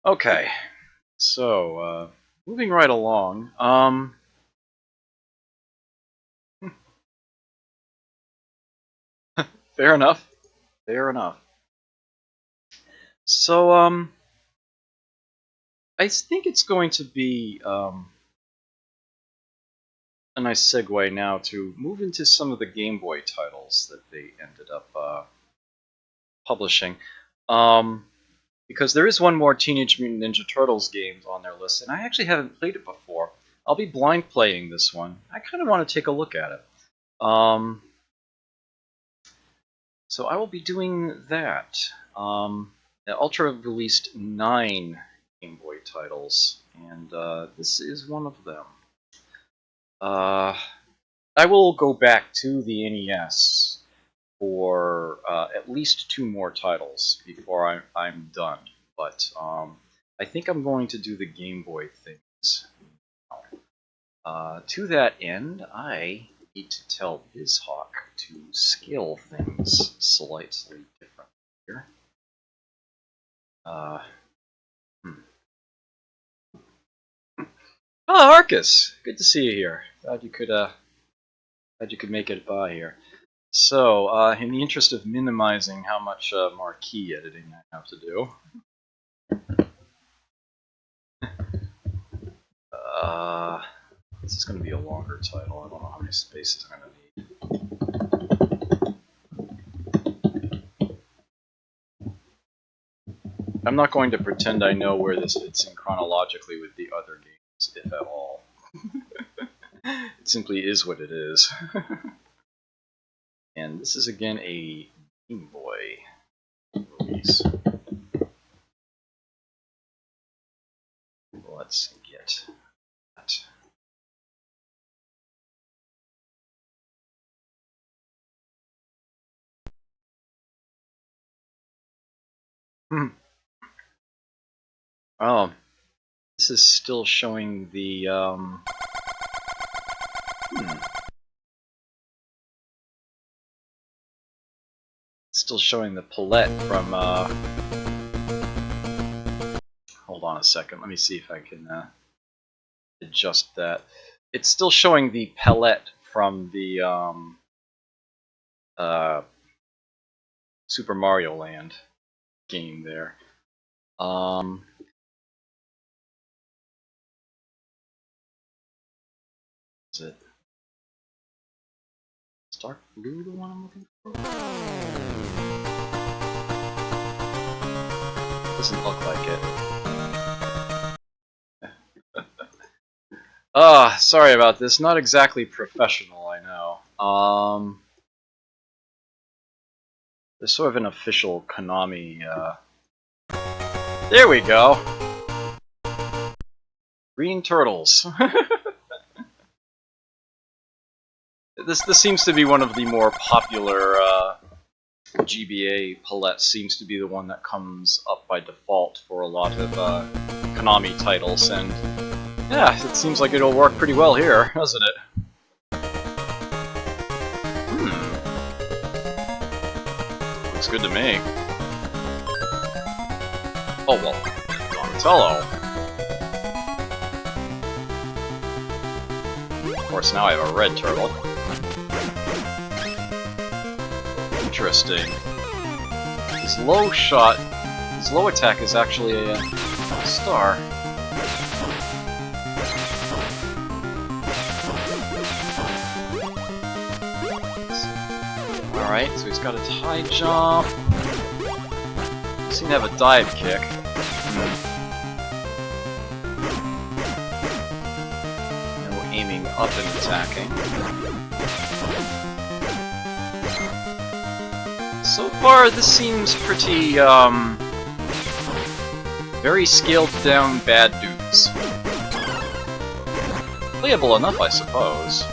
Okay, so moving right along. Fair enough. Fair enough. So I think it's going to be a nice segue now to move into some of the Game Boy titles that they ended up publishing. Because there is one more Teenage Mutant Ninja Turtles game on their list, and I actually haven't played it before. I'll be blind playing this one. I kind of want to take a look at it. So I will be doing that. Ultra released 9 Game Boy titles, and this is one of them. I will go back to the NES for at least 2 more titles before I'm done. But I think I'm going to do the Game Boy things. To that end, I need to tell BizHawk to scale things slightly different here. Oh, Arcus! Good to see you here. Glad you could make it by here. So, in the interest of minimizing how much marquee editing I have to do, this is going to be a longer title. I don't know how many spaces I'm going to need. I'm not going to pretend I know where this fits in chronologically with the other games, if at all. It simply is what it is. And this is again a Game Boy release. Let's get that. Oh, this is still showing the still showing the palette from hold on a second, let me see if I can adjust that. It's still showing the palette from the Super Mario Land game there. Is it dark blue the one I'm looking for? Doesn't look like it. Sorry about this. Not exactly professional, I know. There's sort of an official Konami, There we go! Green Turtles. This seems to be one of the more popular GBA palettes. Seems to be the one that comes up by default for a lot of Konami titles, and yeah, it seems like it'll work pretty well here, doesn't it? Looks good to me. Oh well, Donatello. Of course, now I have a red turtle. Interesting. His low shot, his low attack is actually a star. Alright, so he's got a high jump. Seems to have a dive kick. No aiming up and attacking. So far, this seems pretty, very scaled down bad dudes. Playable enough, I suppose.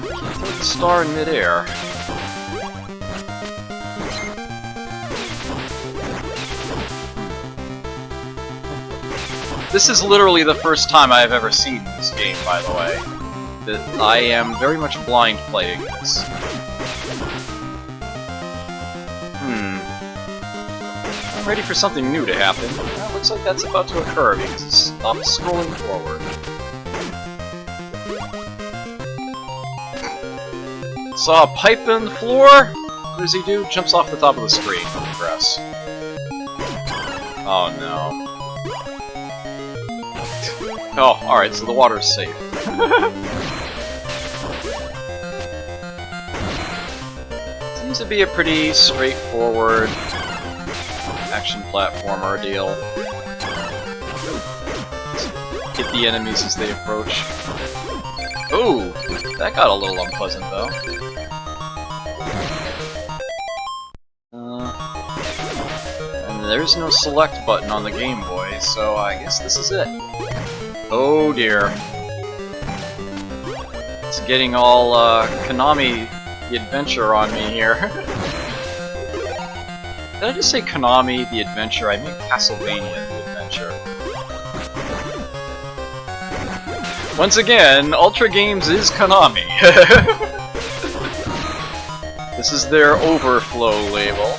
Can't throw the star in midair. This is literally the first time I have ever seen this game, by the way. I am very much blind playing this. I'm ready for something new to happen. Well, looks like that's about to occur because it stopped scrolling forward. Saw a pipe in the floor? What does he do? Jumps off the top of the screen. Press. Oh no. Oh, alright, so the water's safe. Seems to be a pretty straightforward action platformer deal. Hit the enemies as they approach. Ooh, that got a little unpleasant though. And there's no select button on the Game Boy, so I guess this is it. Oh dear. It's getting all Konami the Adventure on me here. Did I just say Konami the Adventure? I meant Castlevania the Adventure. Once again, Ultra Games is Konami. This is their overflow label.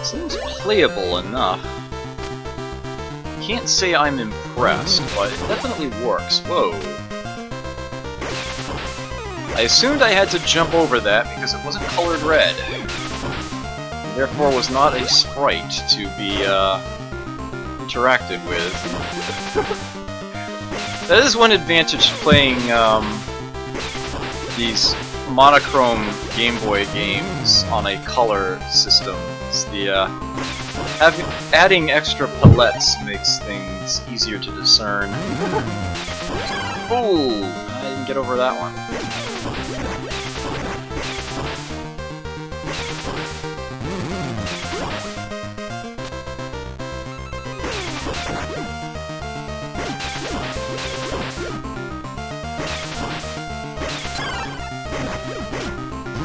Seems playable enough. Can't say I'm impressed, but it definitely works. Whoa. I assumed I had to jump over that because it wasn't colored red. And therefore was not a sprite to be interacted with. That is one advantage playing these monochrome Game Boy games on a color system. It's the adding extra palettes makes things easier to discern. Ooh, I didn't get over that one.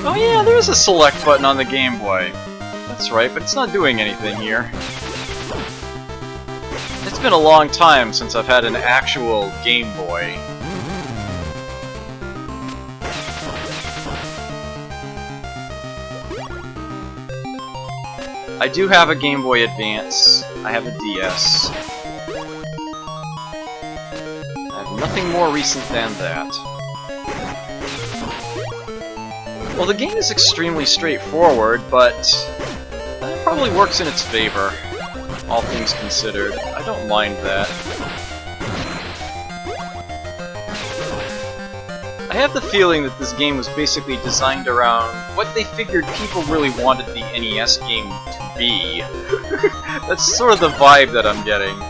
Oh yeah, there is a select button on the Game Boy. That's right, but it's not doing anything here. It's been a long time since I've had an actual Game Boy. I do have a Game Boy Advance. I have a DS. I have nothing more recent than that. Well, the game is extremely straightforward, but that probably works in its favor, all things considered. I don't mind that. I have the feeling that this game was basically designed around what they figured people really wanted the NES game to be. That's sort of the vibe that I'm getting.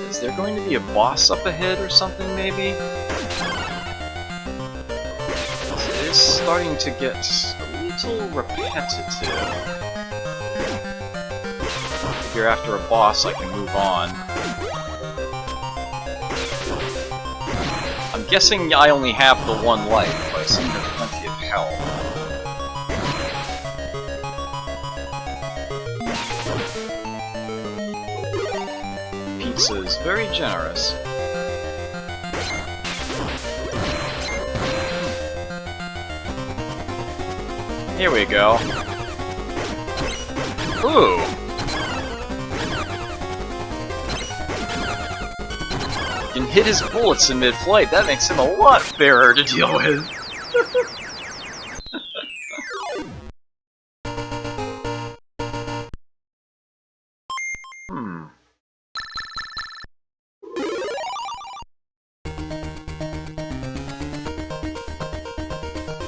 Is there going to be a boss up ahead or something, maybe? It is starting to get a little repetitive. Here, after a boss, I can move on. I'm guessing I only have the one life, but I seem to have plenty of health. Pizza is very generous. Here we go. Ooh! Can hit his bullets in mid-flight. That makes him a lot fairer to deal with.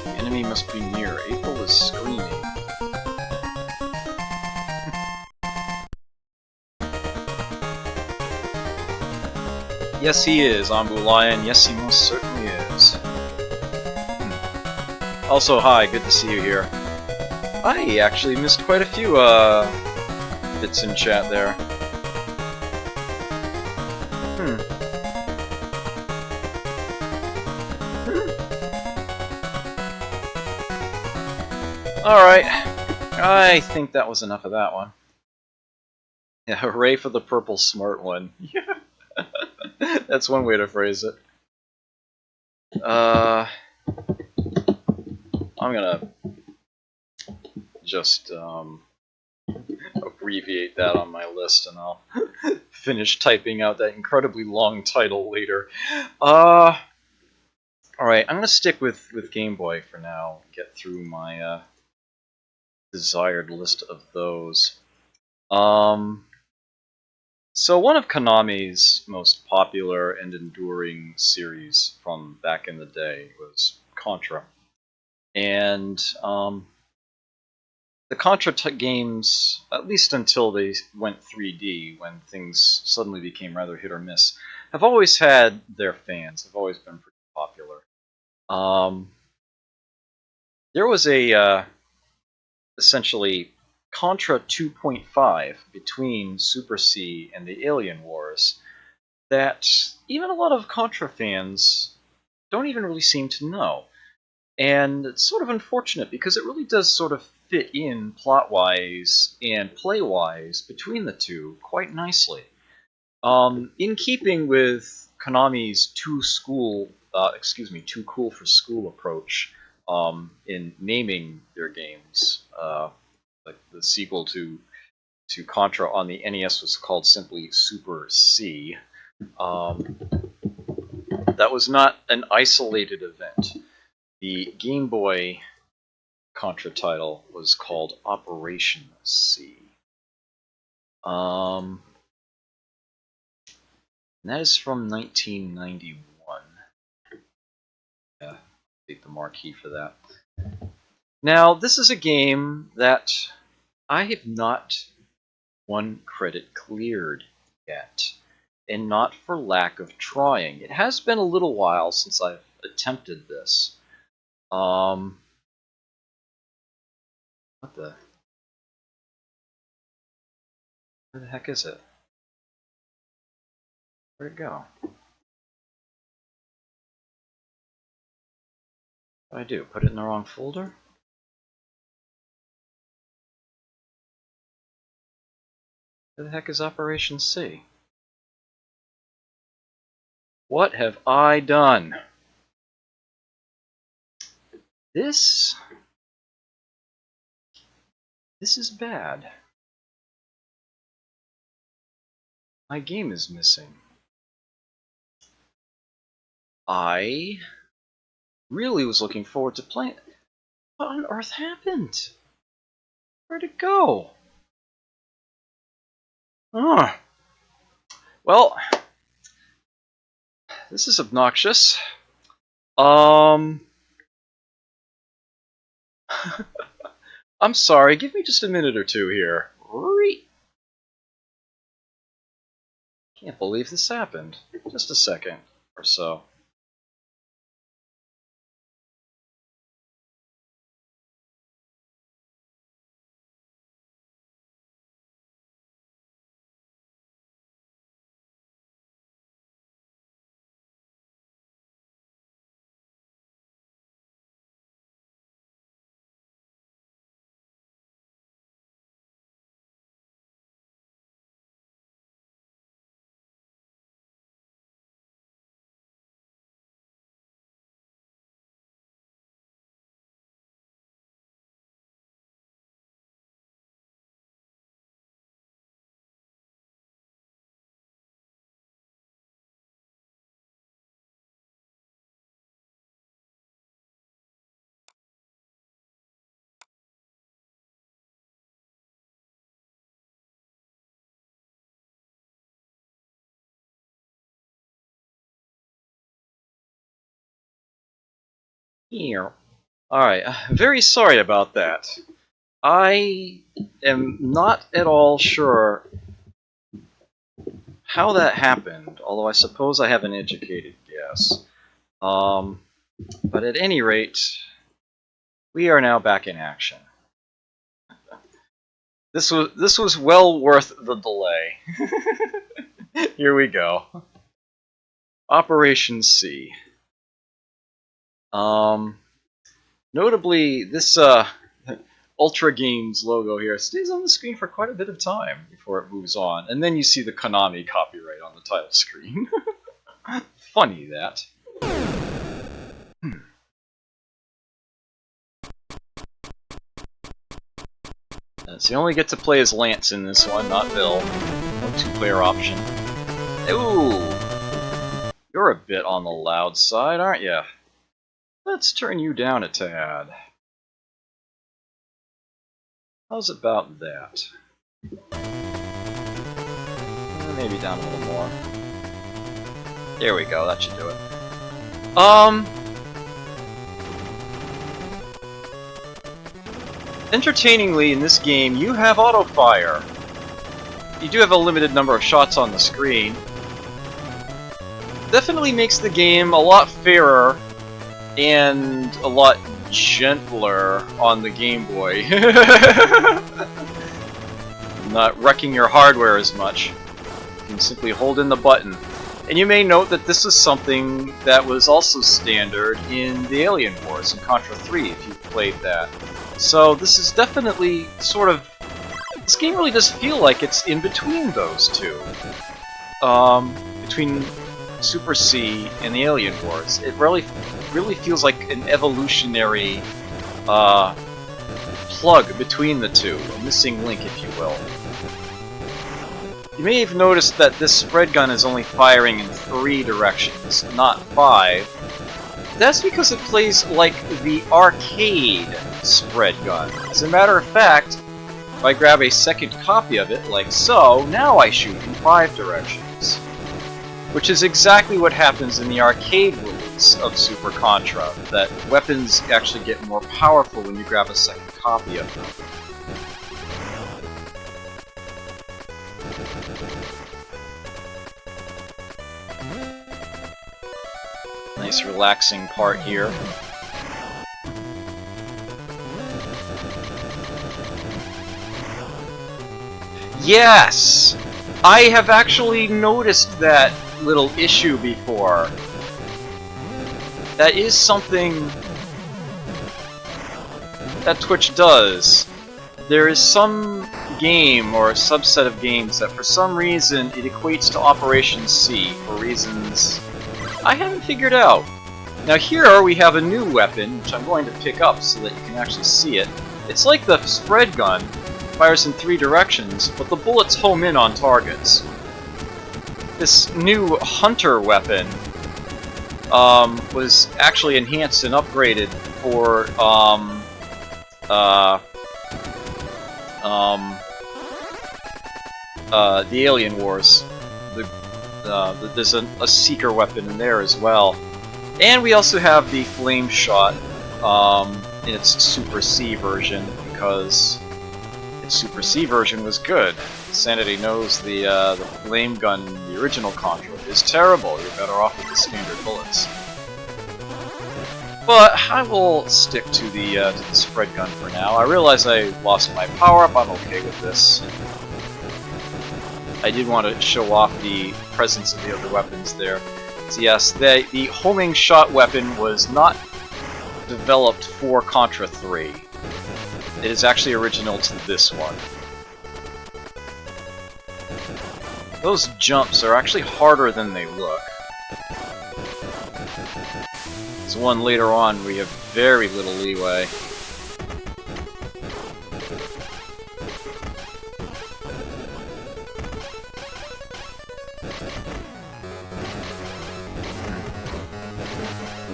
The enemy must be near. April is screaming. Yes, he is, Ambu Lion. Yes, he most certainly is. Also, hi, good to see you here. I actually missed quite a few bits in chat there. Alright. I think that was enough of that one. Yeah, hooray for the purple smart one. That's one way to phrase it. I'm gonna just abbreviate that on my list, and I'll finish typing out that incredibly long title later. All right, I'm gonna stick with Game Boy for now. Get through my desired list of those. So one of Konami's most popular and enduring series from back in the day was Contra, and the Contra games, at least until they went 3D, when things suddenly became rather hit or miss, have always had their fans. Have always been pretty popular. There was a essentially Contra 2.5 between Super C and the Alien Wars that even a lot of Contra fans don't even really seem to know. And it's sort of unfortunate because it really does sort of fit in plot-wise and play-wise between the two quite nicely. In keeping with Konami's too cool for school approach in naming their games, like the sequel to Contra on the NES was called simply Super C. That was not an isolated event. The Game Boy Contra title was called Operation C. And that is from 1991. Yeah, take the marquee for that. Now, this is a game that I have not one credit cleared yet, and not for lack of trying. It has been a little while since I've attempted this. What the? Where the heck is it? Where'd it go? What did I do? Put it in the wrong folder? Where the heck is Operation C? What have I done? This is bad. My game is missing. I really was looking forward to playing it. What on earth happened? Where'd it go? Oh. Well, this is obnoxious. I'm sorry, give me just a minute or two here. Can't believe this happened. Just a second or so. Here. Alright, very sorry about that. I am not at all sure how that happened, although I suppose I have an educated guess. But at any rate, we are now back in action. This was well worth the delay. Here we go. Operation C. Notably, this Ultra Games logo here stays on the screen for quite a bit of time before it moves on. And then you see the Konami copyright on the title screen. Funny, that. So you only get to play as Lance in this one, not Bill. No two-player option. Ooh! You're a bit on the loud side, aren't you? Let's turn you down a tad. How's about that? Maybe down a little more. There we go, that should do it. Entertainingly, in this game, you have auto-fire. You do have a limited number of shots on the screen. Definitely makes the game a lot fairer and a lot gentler on the Game Boy. Not wrecking your hardware as much. You can simply hold in the button. And you may note that this is something that was also standard in the Alien Wars in Contra 3, if you've played that. So this is definitely sort of... This game really does feel like it's in between those two. Between Super C and the Alien Wars. It really feels like an evolutionary plug between the two. A missing link, if you will. You may have noticed that this spread gun is only firing in 3 directions, not 5. That's because it plays like the arcade spread gun. As a matter of fact, if I grab a second copy of it, like so, now I shoot in 5 directions. Which is exactly what happens in the arcade release of Super Contra, that weapons actually get more powerful when you grab a second copy of them. Nice relaxing part here. Yes! I have actually noticed that little issue before. That is something that Twitch does. There is some game or a subset of games that for some reason it equates to Operation C for reasons I haven't figured out. Now here we have a new weapon, which I'm going to pick up so that you can actually see it. It's like the spread gun, fires in 3 directions, but the bullets home in on targets. This new hunter weapon was actually enhanced and upgraded for the Alien Wars. There's a seeker weapon in there as well. And we also have the flame shot in its Super C version, because its Super C version was good. Sanity knows the flame gun in the original Contra is terrible. You're better off with the standard bullets. But I will stick to the spread gun for now. I realize I lost my power-up. I'm okay with this. I did want to show off the presence of the other weapons there. So yes, the homing shot weapon was not developed for Contra 3. It is actually original to this one. Those jumps are actually harder than they look. There's one later on where you have very little leeway.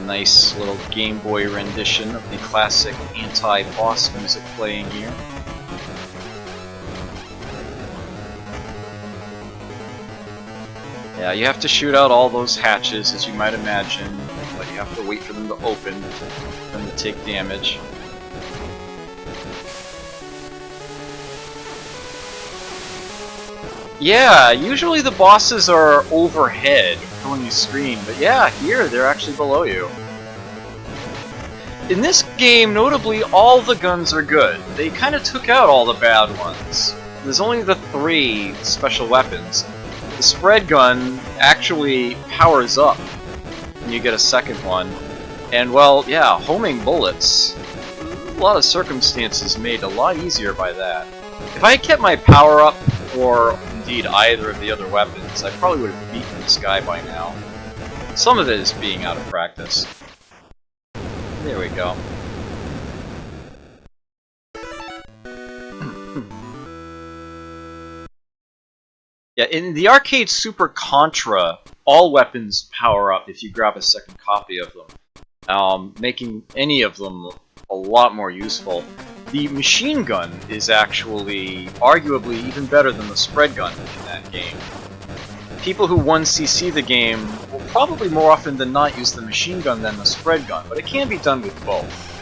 Nice little Game Boy rendition of the classic anti-boss music playing here. Yeah, you have to shoot out all those hatches, as you might imagine, but you have to wait for them to open, for them to take damage. Yeah, usually the bosses are overhead, filling the screen, but yeah, here they're actually below you. In this game, notably, all the guns are good. They kind of took out all the bad ones. There's only the 3 special weapons. The spread gun actually powers up when you get a second one. And well, yeah, homing bullets. a lot of circumstances made a lot easier by that. If I had kept my power up, or indeed either of the other weapons, I probably would have beaten this guy by now. Some of it is being out of practice. There we go. Yeah, in the arcade Super Contra, all weapons power up if you grab a second copy of them, making any of them a lot more useful. The machine gun is actually arguably even better than the spread gun in that game. People who 1cc the game will probably more often than not use the machine gun than the spread gun, but it can be done with both.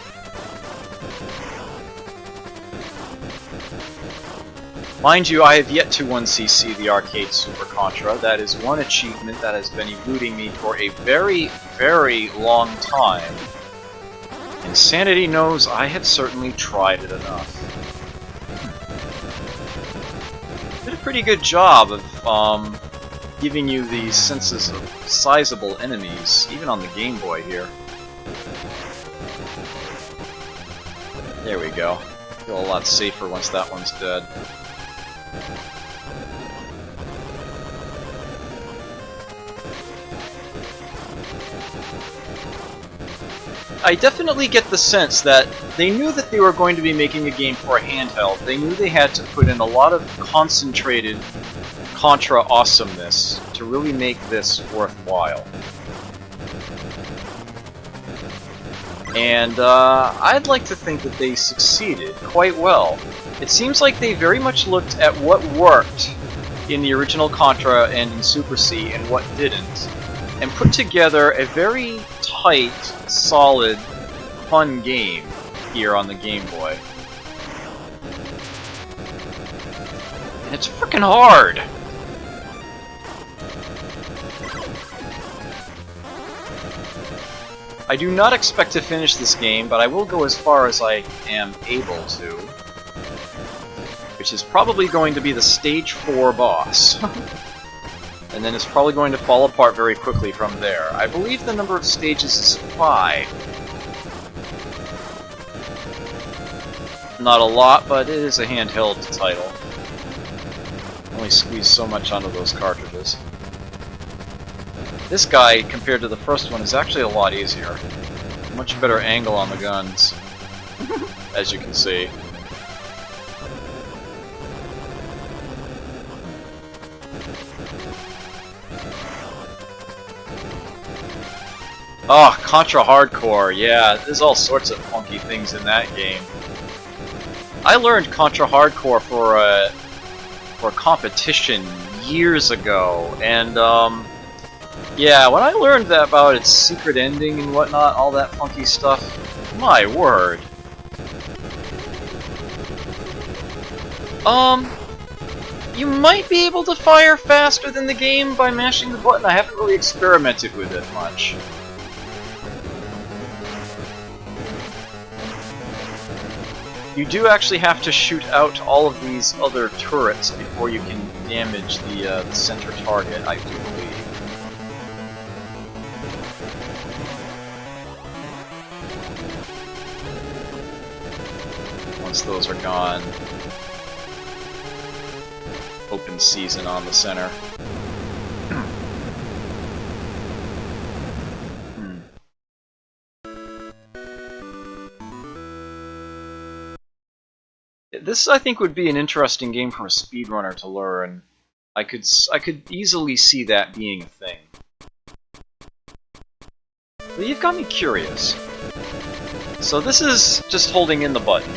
Mind you, I have yet to 1cc the arcade Super Contra. That is one achievement that has been eluding me for a very, very long time. And Sanity knows I have certainly tried it enough. Did a pretty good job of giving you these senses of sizable enemies, even on the Game Boy here. There we go. Feel a lot safer once that one's dead. I definitely get the sense that they knew that they were going to be making a game for a handheld. They knew they had to put in a lot of concentrated Contra awesomeness to really make this worthwhile. And I'd like to think that they succeeded quite well. It seems like they very much looked at what worked in the original Contra and in Super C and what didn't, and put together a very tight, solid, fun game here on the Game Boy. And it's frickin' hard! I do not expect to finish this game, but I will go as far as I am able to. Which is probably going to be the Stage 4 boss. And then it's probably going to fall apart very quickly from there. I believe the number of stages is 5. Not a lot, but it is a handheld title. Only squeeze so much onto those cartridges. This guy, compared to the first one, is actually a lot easier. Much better angle on the guns, as you can see. Oh, Contra Hardcore, yeah, there's all sorts of funky things in that game. I learned Contra Hardcore for a competition years ago, and yeah, when I learned that about its secret ending and whatnot, all that funky stuff, my word. You might be able to fire faster than the game by mashing the button. I haven't really experimented with it much. You do actually have to shoot out all of these other turrets before you can damage the center target, I do believe. Once those are gone, open season on the center. This, I think, would be an interesting game for a speedrunner to learn. I could easily see that being a thing. But you've got me curious. So this is just holding in the button.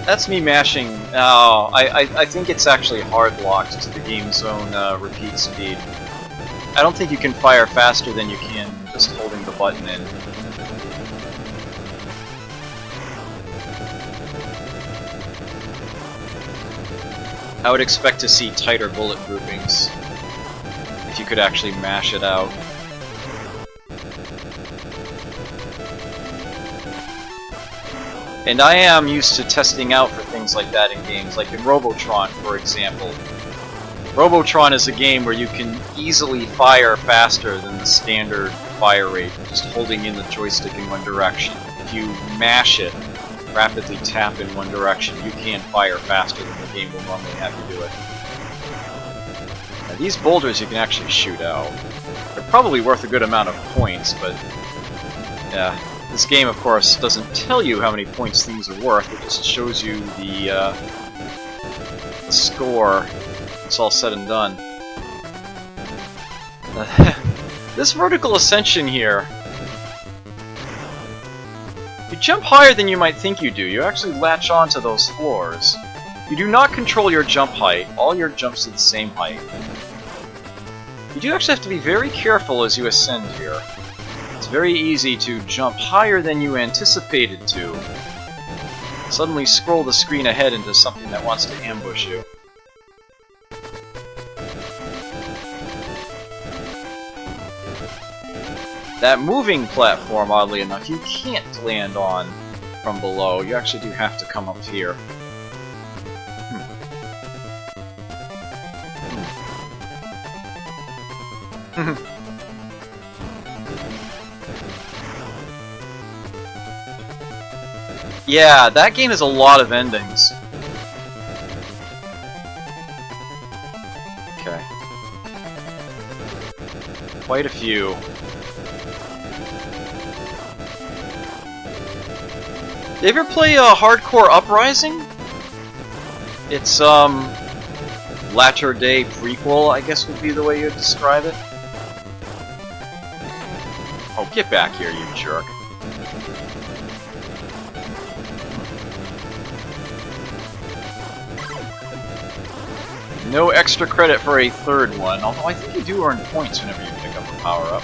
That's me mashing. Oh, I think it's actually hard locked to the game's own repeat speed. I don't think you can fire faster than you can just holding the button in. I would expect to see tighter bullet groupings if you could actually mash it out. And I am used to testing out for things like that in games, like in Robotron, for example. Robotron is a game where you can easily fire faster than the standard fire rate just holding in the joystick in one direction. If you mash it, rapidly tap in one direction, you can fire faster than the game will normally have you do it. Now, these boulders you can actually shoot out. They're probably worth a good amount of points, but yeah, this game, of course, doesn't tell you how many points things are worth. It just shows you the score. It's all said and done. This vertical ascension here, you jump higher than you might think you do. You actually latch onto those floors. You do not control your jump height. All your jumps are the same height. You do actually have to be very careful as you ascend here. It's very easy to jump higher than you anticipated to. Suddenly scroll the screen ahead into something that wants to ambush you. That moving platform, oddly enough, you can't land on from below. You actually do have to come up here. Yeah, that game has a lot of endings. Okay. Quite a few. You ever play Hardcore Uprising? It's latter day prequel, I guess would be the way you'd describe it. Oh, get back here, you jerk. No extra credit for a third one, although I think you do earn points whenever you pick up a power-up.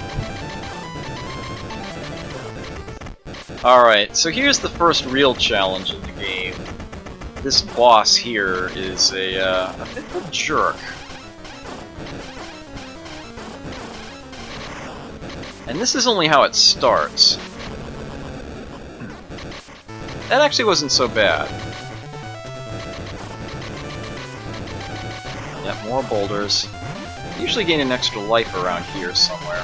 Alright, so here's the first real challenge in the game. This boss here is a bit of a jerk. And this is only how it starts. That actually wasn't so bad. Yep, more boulders. Usually gain an extra life around here somewhere.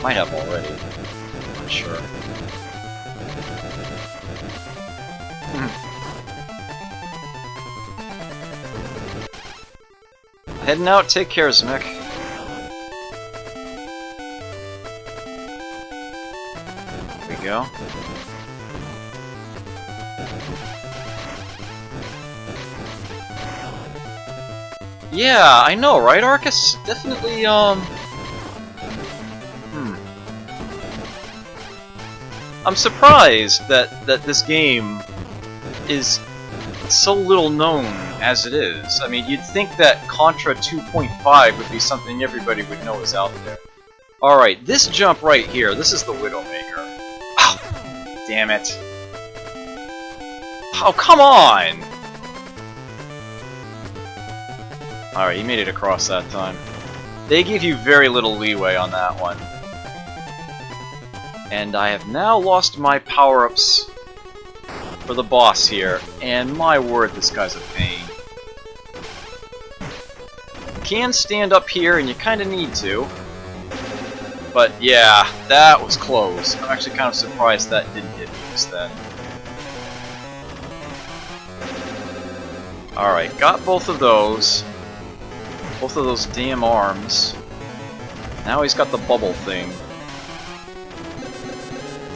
Might have already. Not sure. Heading out, take care, Zmek. There we go. Yeah, I know, right, Arcus? Definitely, I'm surprised that this game is so little known as it is. I mean, you'd think that Contra 2.5 would be something everybody would know is out there. Alright, this jump right here, this is the Widowmaker. Oh, damn it. Oh, come on! Alright, you made it across that time. They give you very little leeway on that one. And I have now lost my power-ups for the boss here, and my word, this guy's a pain. You can stand up here, and you kinda need to. But yeah, that was close. I'm actually kind of surprised that didn't hit me just then. Alright, got both of those. Both of those damn arms. Now he's got the bubble thing.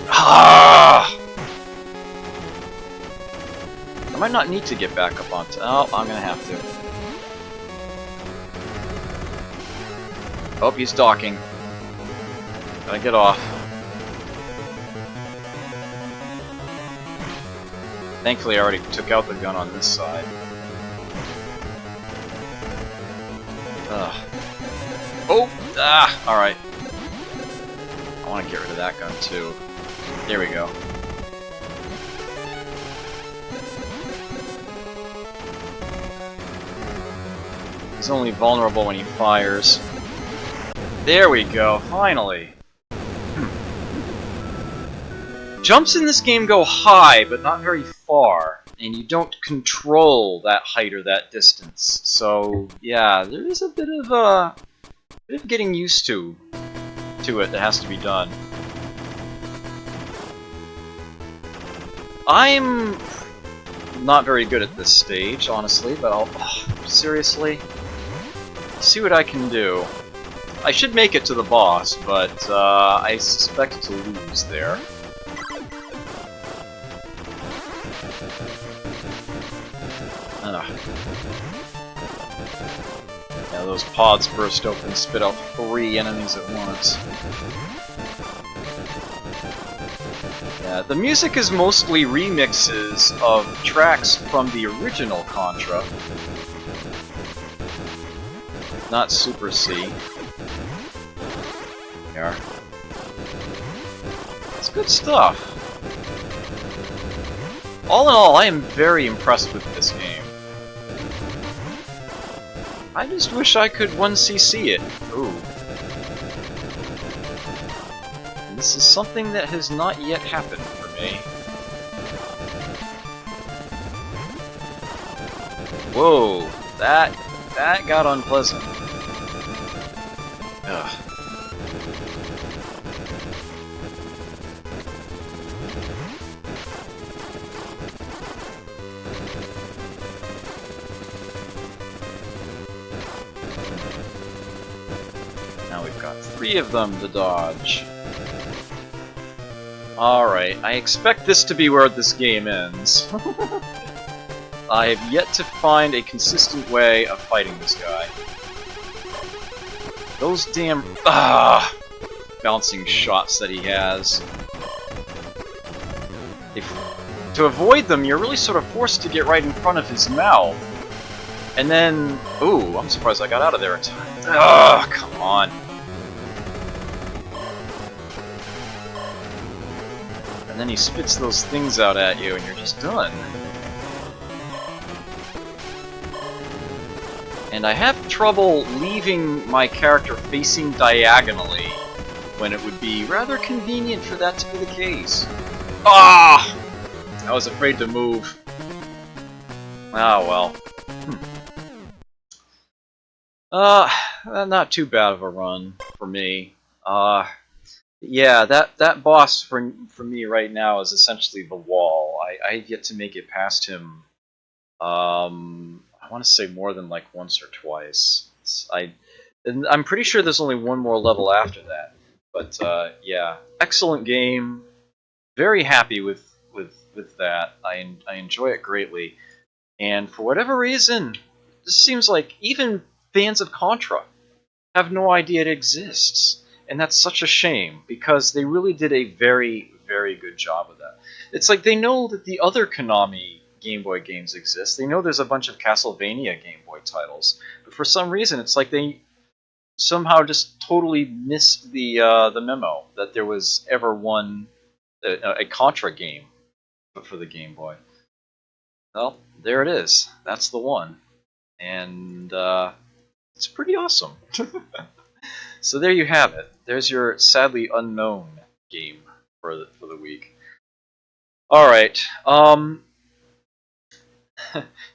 Ah! I might not need to get back up onto. Oh, I'm gonna have to. Oh, he's docking. Gotta get off. Thankfully, I already took out the gun on this side. Ugh. Oh! Ah! Alright. I want to get rid of that gun too. There we go. He's only vulnerable when he fires. There we go, finally! Jumps in this game go high, but not very far. and you don't control that height or that distance. So yeah, there is a bit of getting used to it that has to be done. I'm not very good at this stage, honestly, but seriously, see what I can do. I should make it to the boss, but I suspect to lose there. Yeah, those pods burst open, spit out 3 enemies at once. Yeah, the music is mostly remixes of tracks from the original Contra, not Super C. There. It's good stuff. All in all, I am very impressed with this game. I just wish I could 1cc it. Ooh. And this is something that has not yet happened for me. Whoa, that got unpleasant. Ugh. Now we've got 3 of them to dodge. Alright, I expect this to be where this game ends. I have yet to find a consistent way of fighting this guy. Those damn bouncing shots that he has. To avoid them, you're really sort of forced to get right in front of his mouth. And then, ooh, I'm surprised I got out of there in time. Ugh, come on. And then he spits those things out at you and you're just done. And I have trouble leaving my character facing diagonally when it would be rather convenient for that to be the case. Ah! I was afraid to move. Ah, well. Not too bad of a run for me. Yeah, that boss for me right now is essentially the wall. I have yet to make it past him. I want to say more than like once or twice. I'm pretty sure there's only one more level after that. But yeah, excellent game. Very happy with that. I enjoy it greatly. And for whatever reason, this seems like even fans of Contra have no idea it exists. And that's such a shame, because they really did a very, very good job of that. It's like they know that the other Konami Game Boy games exist. They know there's a bunch of Castlevania Game Boy titles. But for some reason, it's like they somehow just totally missed the memo that there was ever a Contra game for the Game Boy. Well, there it is. That's the one. And it's pretty awesome. So there you have it. There's your sadly unknown game for the week. All right.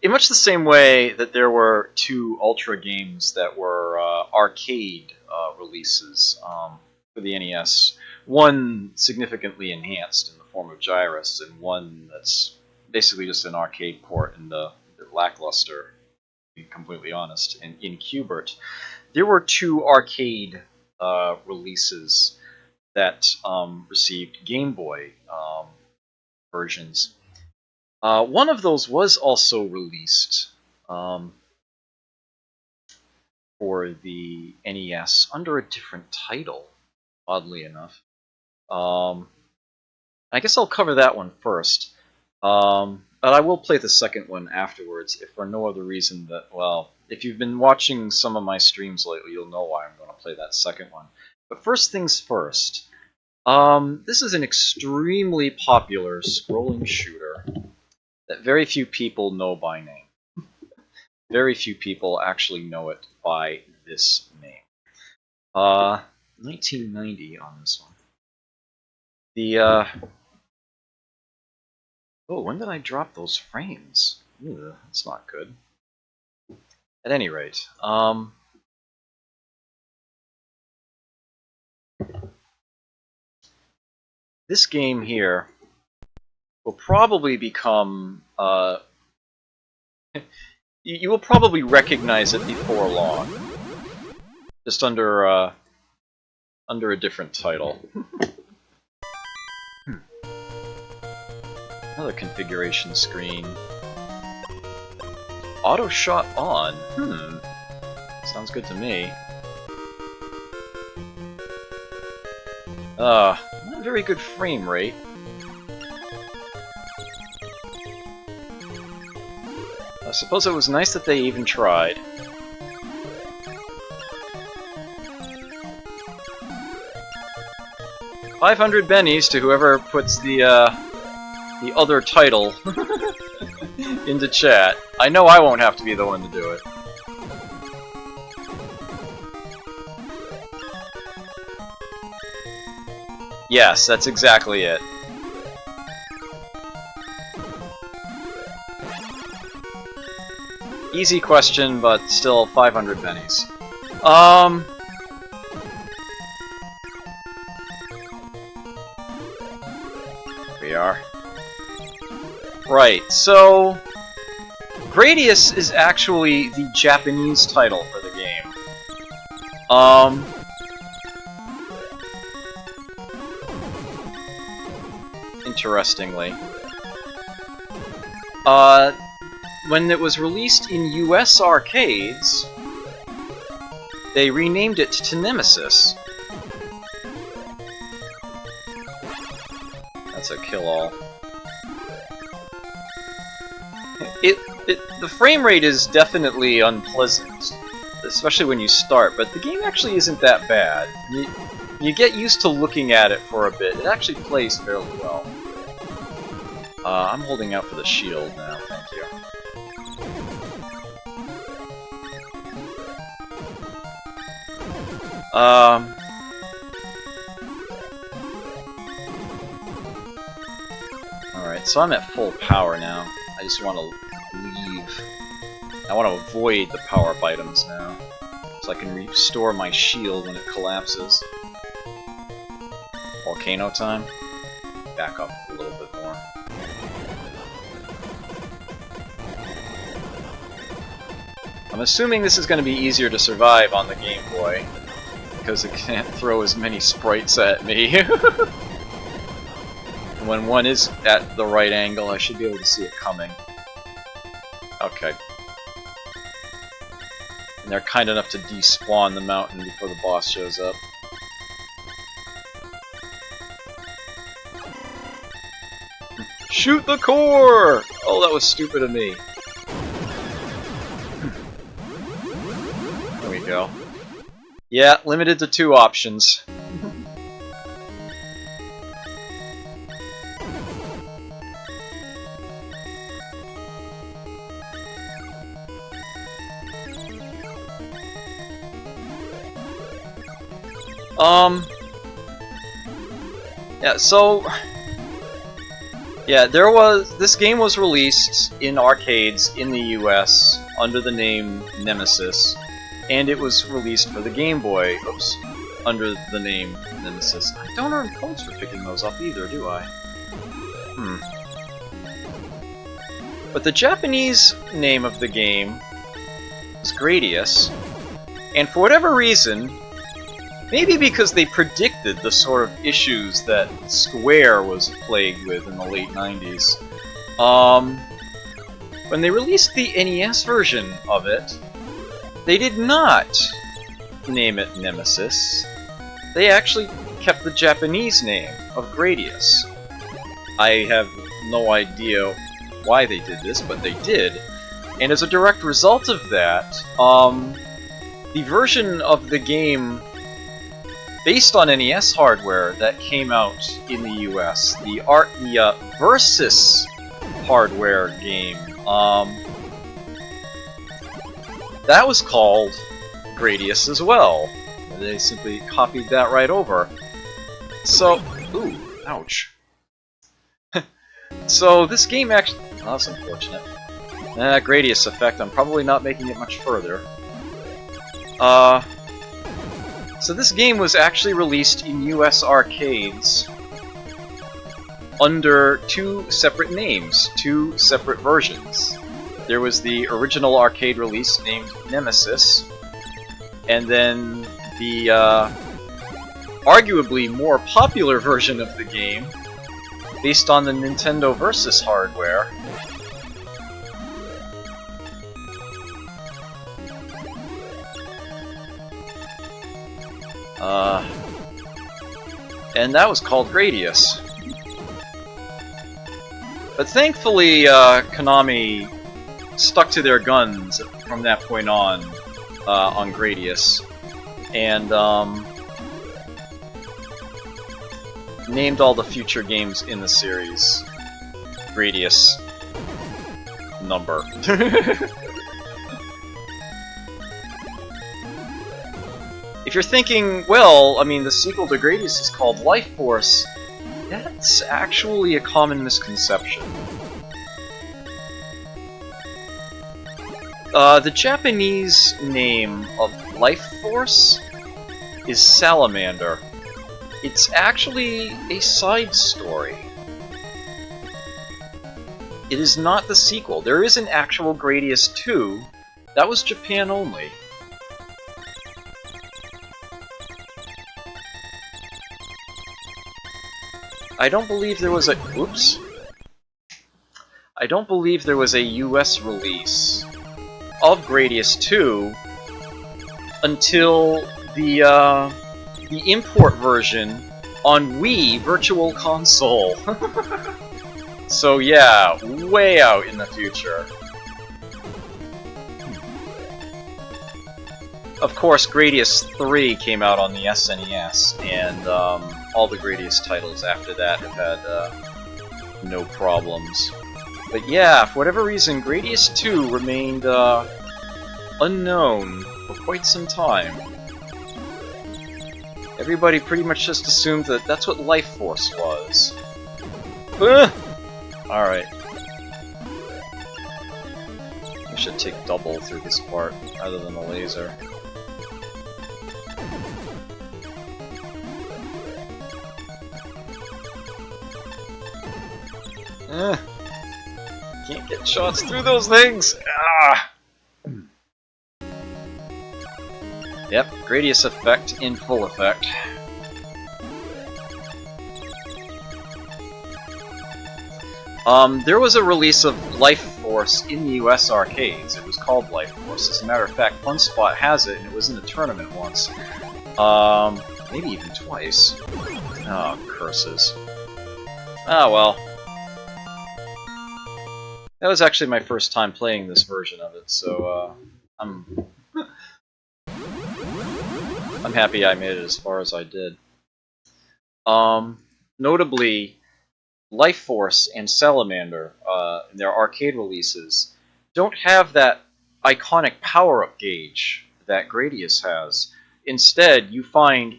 In much the same way that there were 2 Ultra games that were arcade releases for the NES, one significantly enhanced in the form of Gyrus, and one that's basically just an arcade port and the lackluster, to be completely honest, in Qbert. There were 2 arcade releases that received Game Boy versions. One of those was also released for the NES under a different title, oddly enough. I guess I'll cover that one first. But I will play the second one afterwards, if for no other reason that, well, if you've been watching some of my streams lately, you'll know why I'm going to play that second one. But first things first, this is an extremely popular scrolling shooter that very few people know by name. Very few people actually know it by this name. 1990 on this one. Oh, when did I drop those frames? Ugh, that's not good. At any rate, this game here will probably become, you will probably recognize it before long. Just under a different title. Another configuration screen. Auto shot on. Sounds good to me. Not a very good frame rate. I suppose it was nice that they even tried. $500 bennies to whoever puts the other title into chat. I know I won't have to be the one to do it. Yes, that's exactly it. Easy question, but still 500 bennies. We are. Right, so Gradius is actually the Japanese title for the game. Interestingly. When it was released in US arcades, they renamed it to Nemesis. That's a kill-all. The frame rate is definitely unpleasant, especially when you start, but the game actually isn't that bad. You get used to looking at it for a bit. It actually plays fairly well. I'm holding out for the shield now, thank you. Alright, so I'm at full power now. I just want to leave. I want to avoid the power-up items now, so I can restore my shield when it collapses. Volcano time. Back up a little bit more. I'm assuming this is going to be easier to survive on the Game Boy, because it can't throw as many sprites at me. When one is at the right angle, I should be able to see it coming. Okay. And they're kind enough to despawn the mountain before the boss shows up. Shoot the core! Oh, that was stupid of me. There we go. Yeah, limited to 2 options. Yeah, so... Yeah, this game was released in arcades in the US under the name Nemesis, and it was released for the Game Boy, under the name Nemesis. I don't earn points for picking those up either, do I? But the Japanese name of the game is Gradius, and for whatever reason, maybe because they predicted the sort of issues that Square was plagued with in the late 90s, when they released the NES version of it, they did not name it Nemesis. They actually kept the Japanese name of Gradius. I have no idea why they did this, but they did. And as a direct result of that, the version of the game based on NES hardware that came out in the US, the Versus hardware game, that was called Gradius as well. They simply copied that right over. So, ooh, ouch. So this game actually... Oh, that's unfortunate. Gradius effect, I'm probably not making it much further. So this game was actually released in US arcades under two separate names, two separate versions. There was the original arcade release named Nemesis, and then the arguably more popular version of the game, based on the Nintendo Versus hardware. And that was called Gradius. But thankfully, Konami stuck to their guns from that point on Gradius, and named all the future games in the series Gradius number. If you're thinking, well, I mean, the sequel to Gradius is called Life Force, that's actually a common misconception. The Japanese name of Life Force is Salamander. It's actually a side story. It is not the sequel. There is an actual Gradius 2. That was Japan only. I don't believe there was a... Oops. I don't believe there was a US release of Gradius 2 until the import version on Wii Virtual Console. So yeah, way out in the future. Of course, Gradius 3 came out on the SNES, and all the Gradius titles after that have had no problems. But yeah, for whatever reason, Gradius 2 remained unknown for quite some time. Everybody pretty much just assumed that that's what Life Force was. Alright. I should take double through this part, rather than a laser. Can't get shots through those things! Ah! Yep, Gradius effect in full effect. There was a release of Life Force in the US arcades. It was called Life Force. As a matter of fact, FunSpot has it, and it was in a tournament once. Maybe even twice. Oh, curses. Ah, well. That was actually my first time playing this version of it, so, I'm happy I made it as far as I did. Notably, Life Force and Salamander, in their arcade releases, don't have that iconic power-up gauge that Gradius has. Instead, you find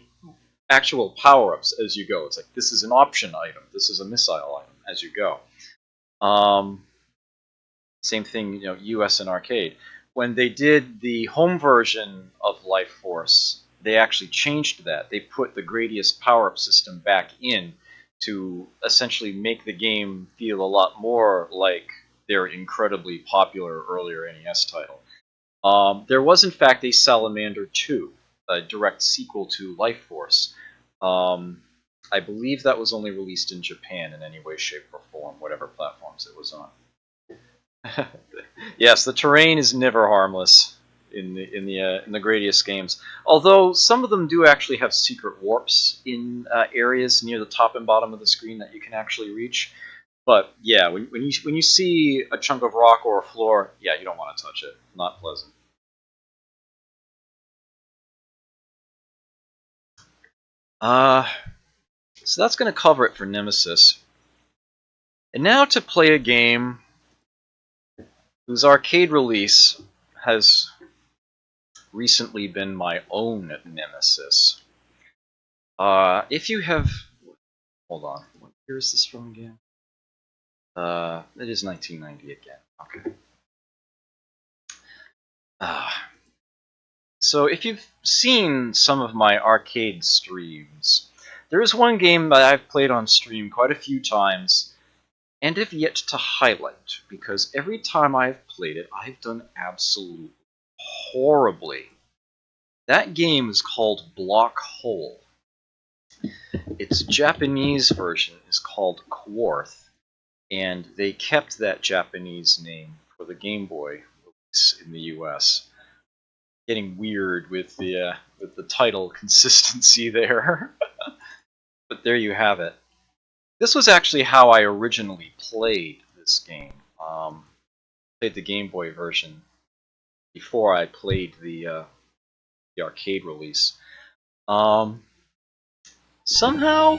actual power-ups as you go. It's like, this is an option item, this is a missile item, as you go. Same thing, you know, US and arcade. When they did the home version of Life Force, they actually changed that. They put the Gradius power-up system back in to essentially make the game feel a lot more like their incredibly popular earlier NES title. There was in fact a Salamander 2, a direct sequel to Life Force. I believe that was only released in Japan in any way, shape, or form, whatever platforms it was on. Yes, the terrain is never harmless in the Gradius games. Although some of them do actually have secret warps in areas near the top and bottom of the screen that you can actually reach. But yeah, when you see a chunk of rock or a floor, yeah, you don't want to touch it. Not pleasant. So that's going to cover it for Nemesis. And now to play a game whose arcade release has recently been my own nemesis. If you have... Hold on. What year is this from again? It is 1990 again. Okay. So if you've seen some of my arcade streams, there is one game that I've played on stream quite a few times and have yet to highlight, because every time I've played it, I've done absolutely horribly. That game is called Block Hole. Its Japanese version is called Quarth, and they kept that Japanese name for the Game Boy release in the US. Getting weird with the title consistency there. But there you have it. This was actually how I originally played this game. Played the Game Boy version before I played the arcade release. Somehow,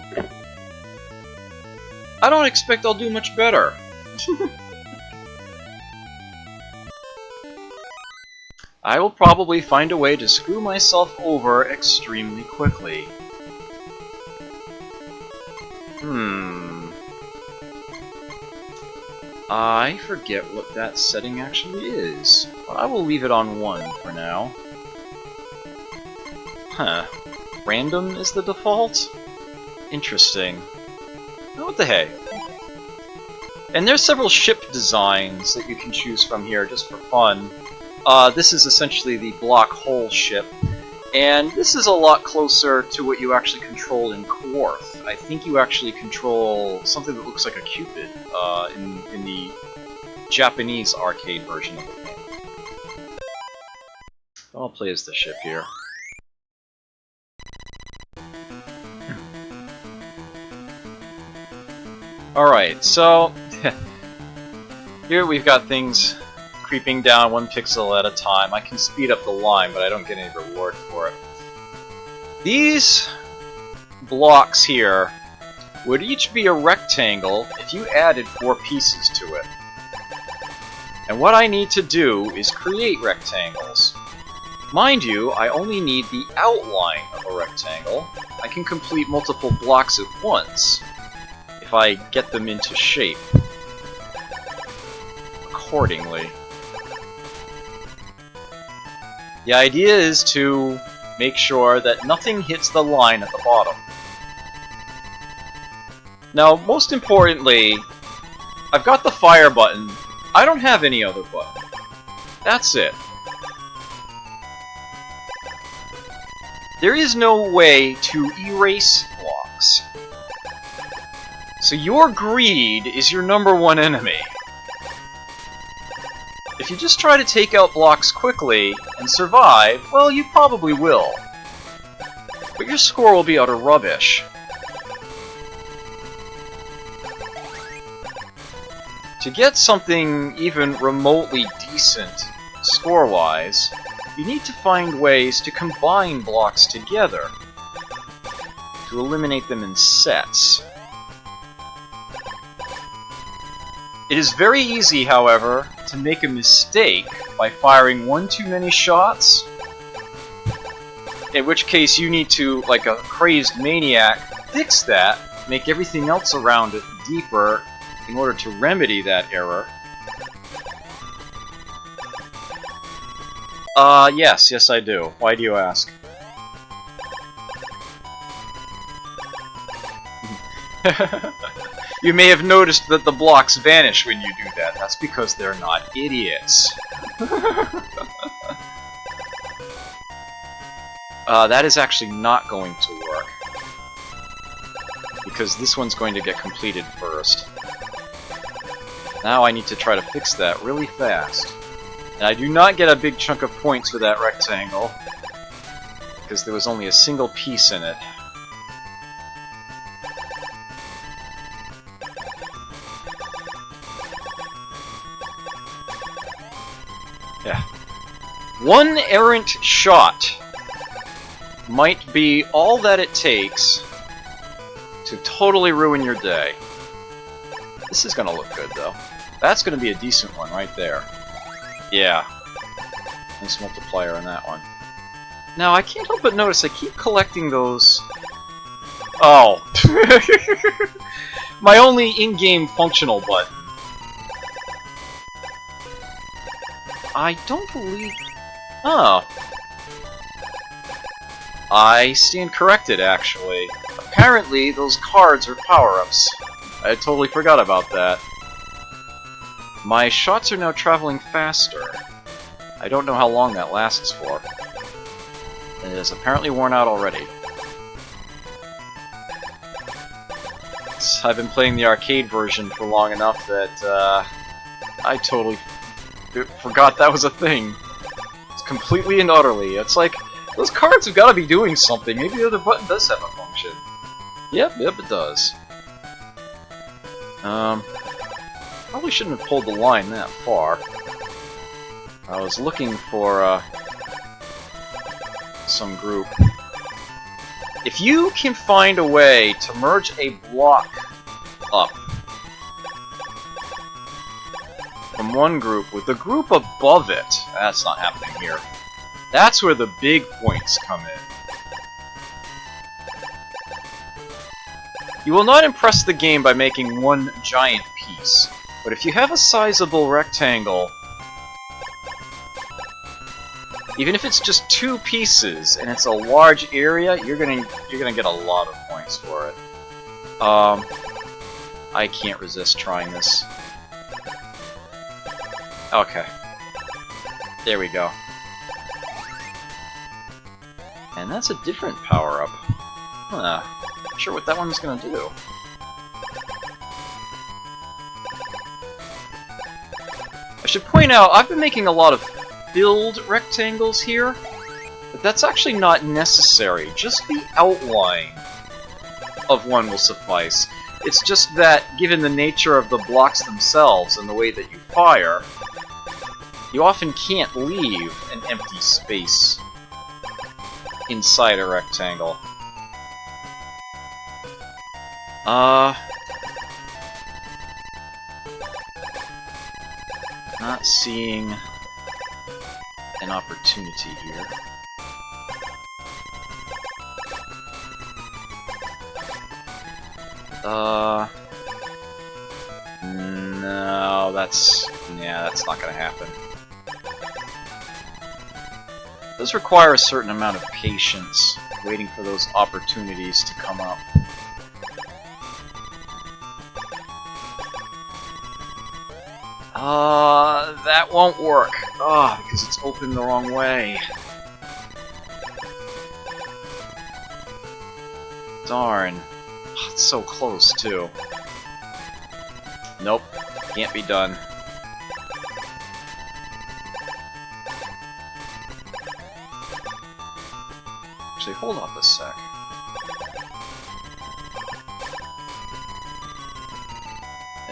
I don't expect I'll do much better. I will probably find a way to screw myself over extremely quickly. I forget what that setting actually is, but I will leave it on 1 for now. Huh. Random is the default? Interesting. Oh, what the hey? And there's several ship designs that you can choose from here just for fun. This is essentially the Block Hole ship, and this is a lot closer to what you actually control in Quarth. I think you actually control something that looks like a Cupid in the Japanese arcade version of the game. I'll play as the ship here. Alright, so here we've got things creeping down 1 pixel at a time. I can speed up the line, but I don't get any reward for it. These blocks here would each be a rectangle if you added 4 pieces to it. And what I need to do is create rectangles. Mind you, I only need the outline of a rectangle. I can complete multiple blocks at once if I get them into shape accordingly. The idea is to make sure that nothing hits the line at the bottom. Now, most importantly, I've got the fire button. I don't have any other button. That's it. There is no way to erase blocks. So your greed is your #1 enemy. If you just try to take out blocks quickly and survive, well, you probably will. But your score will be utter rubbish. To get something even remotely decent score-wise, you need to find ways to combine blocks together to eliminate them in sets. It is very easy, however, to make a mistake by firing 1 too many shots, in which case you need to, like a crazed maniac, fix that, make everything else around it deeper in order to remedy that error. Yes I do. Why do you ask? You may have noticed that the blocks vanish when you do that. That's because they're not idiots. That is actually not going to work, because this one's going to get completed first. Now I need to try to fix that really fast. And I do not get a big chunk of points for that rectangle, because there was only a single piece in it. Yeah. One errant shot might be all that it takes to totally ruin your day. This is gonna look good, though. That's gonna be a decent one right there. Yeah. Nice multiplier on that one. Now, I can't help but notice I keep collecting those... Oh. My only in-game functional button I don't believe... Oh. I stand corrected, actually. Apparently, those cards are power-ups. I had totally forgot about that. My shots are now traveling faster. I don't know how long that lasts for. It is apparently worn out already. I've been playing the arcade version for long enough that I totally forgot that was a thing. It's completely and utterly. It's like, those cards have got to be doing something. Maybe the other button does have a function. Yep, it does. Probably shouldn't have pulled the line that far. I was looking for some group. If you can find a way to merge a block up from one group with the group above it, that's not happening here. That's where the big points come in. You will not impress the game by making one giant piece, but if you have a sizable rectangle, even if it's just 2 pieces and it's a large area, you're gonna get a lot of points for it. I can't resist trying this. Okay. There we go. And that's a different power-up. Huh. Not sure what that one's gonna do. I should point out, I've been making a lot of filled rectangles here, but that's actually not necessary. Just the outline of one will suffice. It's just that, given the nature of the blocks themselves and the way that you fire, you often can't leave an empty space inside a rectangle. Not seeing an opportunity here. No, that's not gonna happen. It does require a certain amount of patience, waiting for those opportunities to come up. That won't work. Because it's open the wrong way. Darn. It's so close, too. Nope. Can't be done. Actually, hold up a sec.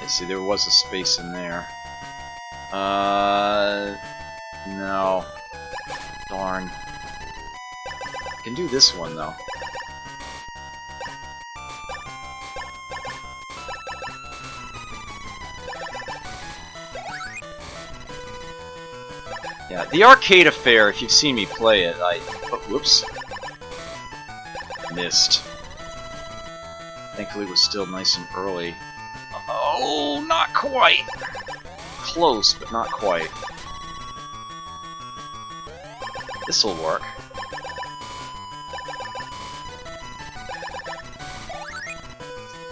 I see there was a space in there. No. Darn. I can do this one, though. Yeah, the arcade affair, if you've seen me play it, oh, whoops. Missed. Thankfully it was still nice and early. Oh, not quite! Close, but not quite. This'll work.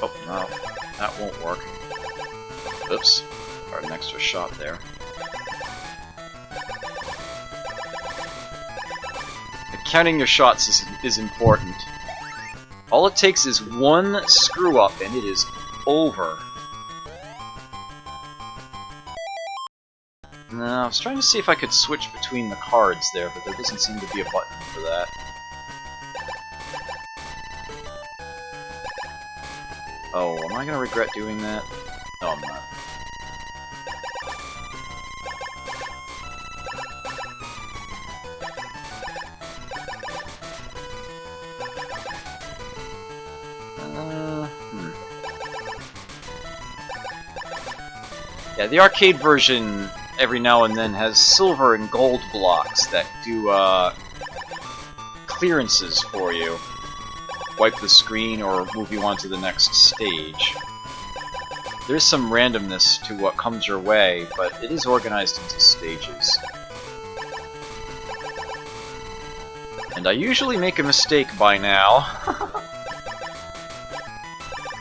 Oh, no. That won't work. Oops. Got an extra shot there. Counting your shots is important. All it takes is one screw-up and it is over. No, I was trying to see if I could switch between the cards there, but there doesn't seem to be a button for that. Oh, am I gonna regret doing that? No, I'm not. Yeah, the arcade version every now and then has silver and gold blocks that do clearances for you. Wipe the screen or move you on to the next stage. There's some randomness to what comes your way, but it is organized into stages. And I usually make a mistake by now.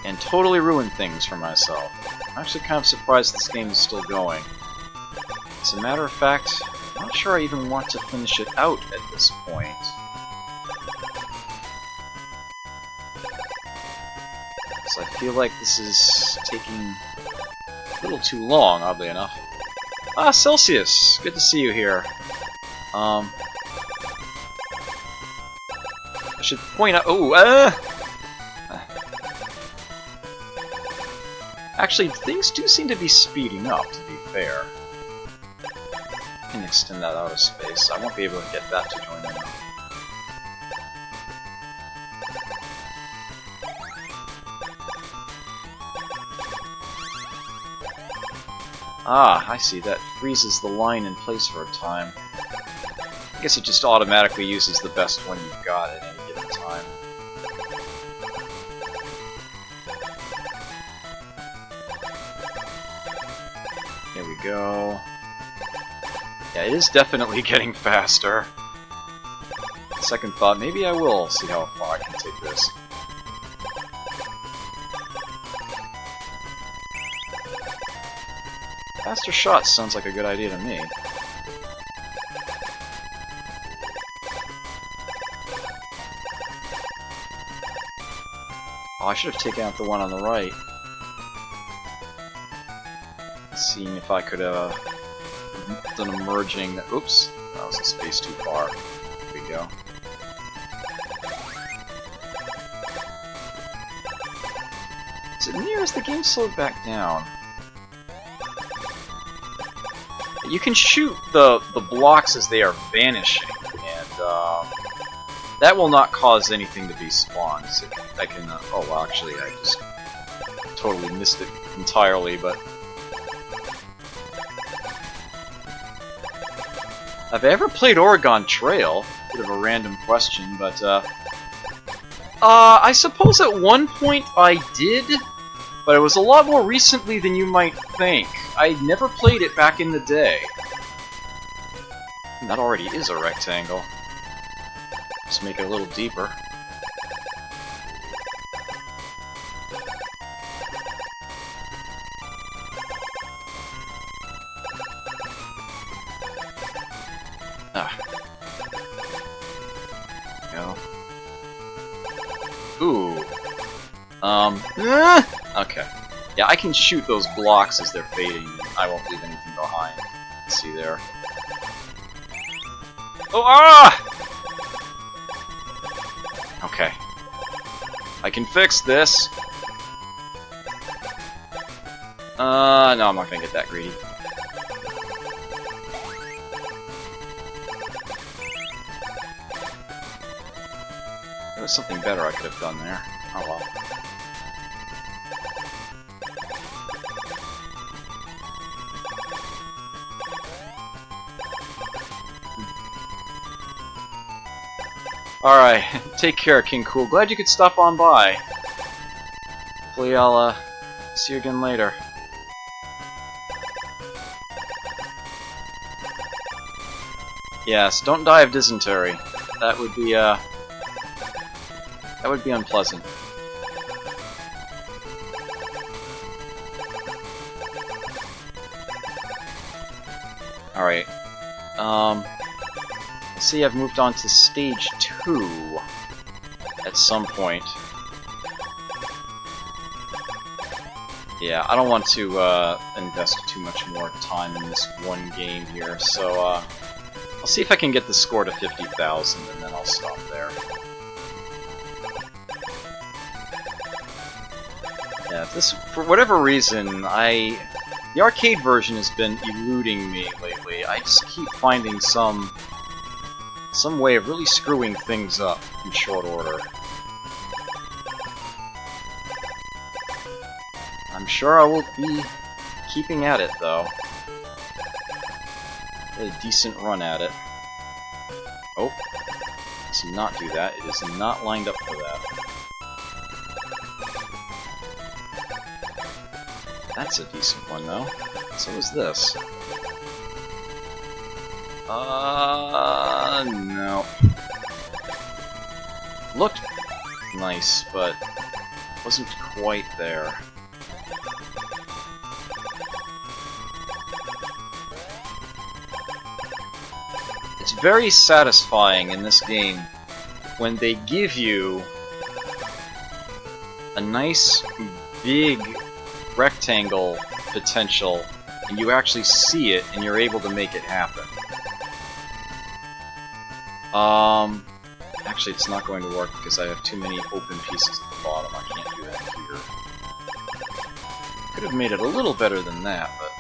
And totally ruin things for myself. I'm actually kind of surprised this game is still going. As a matter of fact, I'm not sure I even want to finish it out at this point. So I feel like this is taking a little too long, oddly enough. Ah, Celsius! Good to see you here. I should point out... Oh, Actually, things do seem to be speeding up, to be fair. I can extend that out of space. I won't be able to get that to join in. Ah, I see. That freezes the line in place for a time. I guess it just automatically uses the best one you've got at any given time. Here we go. Yeah, it is definitely getting faster. Second thought, maybe I will see how far I can take this. Faster shots sounds like a good idea to me. Oh, I should have taken out the one on the right. Seeing if I could have done a merging. Oops, that was a space too far. There we go. Is it near as the game slowed back down? You can shoot the blocks as they are vanishing, and that will not cause anything to be spawned. So I can. Oh well, actually, I just totally missed it entirely. But have I ever played Oregon Trail? Bit of a random question, but I suppose at one point I did, but it was a lot more recently than you might think. I never played it back in the day. And that already is a rectangle. Just make it a little deeper. Ah. Go. Ooh. Okay. Yeah, I can shoot those blocks as they're fading, and I won't leave anything behind. Let's see there. Oh, ah! Okay. I can fix this. No, I'm not gonna get that greedy. There was something better I could have done there. Oh well. Alright, take care, King Cool. Glad you could stop on by. Hopefully I'll, see you again later. Yes, don't die of dysentery. That would be unpleasant. Alright. See, I've moved on to stage 2 at some point. Yeah, I don't want to invest too much more time in this one game here, so I'll see if I can get the score to 50,000 and then I'll stop there. Yeah, this, for whatever reason, the arcade version has been eluding me lately. I just keep finding some way of really screwing things up in short order. I'm sure I will be keeping at it, though. Get a decent run at it. Oh, let's not do that. It is not lined up for that. That's a decent one, though. So is this. No. looked nice, but wasn't quite there. It's very satisfying in this game when they give you a nice big rectangle potential and you actually see it and you're able to make it happen. Actually it's not going to work because I have too many open pieces at the bottom. I can't do that here. Could have made it a little better than that, but...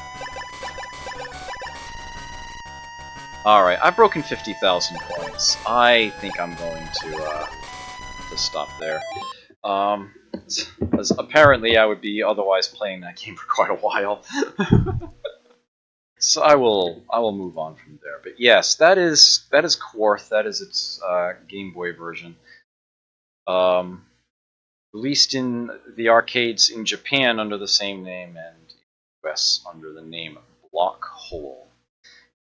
Alright, I've broken 50,000 points. I think I'm going to stop there. As apparently I would be otherwise playing that game for quite a while. So I will move on from there. But yes, that is Quarth. That is its Game Boy version. Released in the arcades in Japan under the same name and US under the name Block Hole.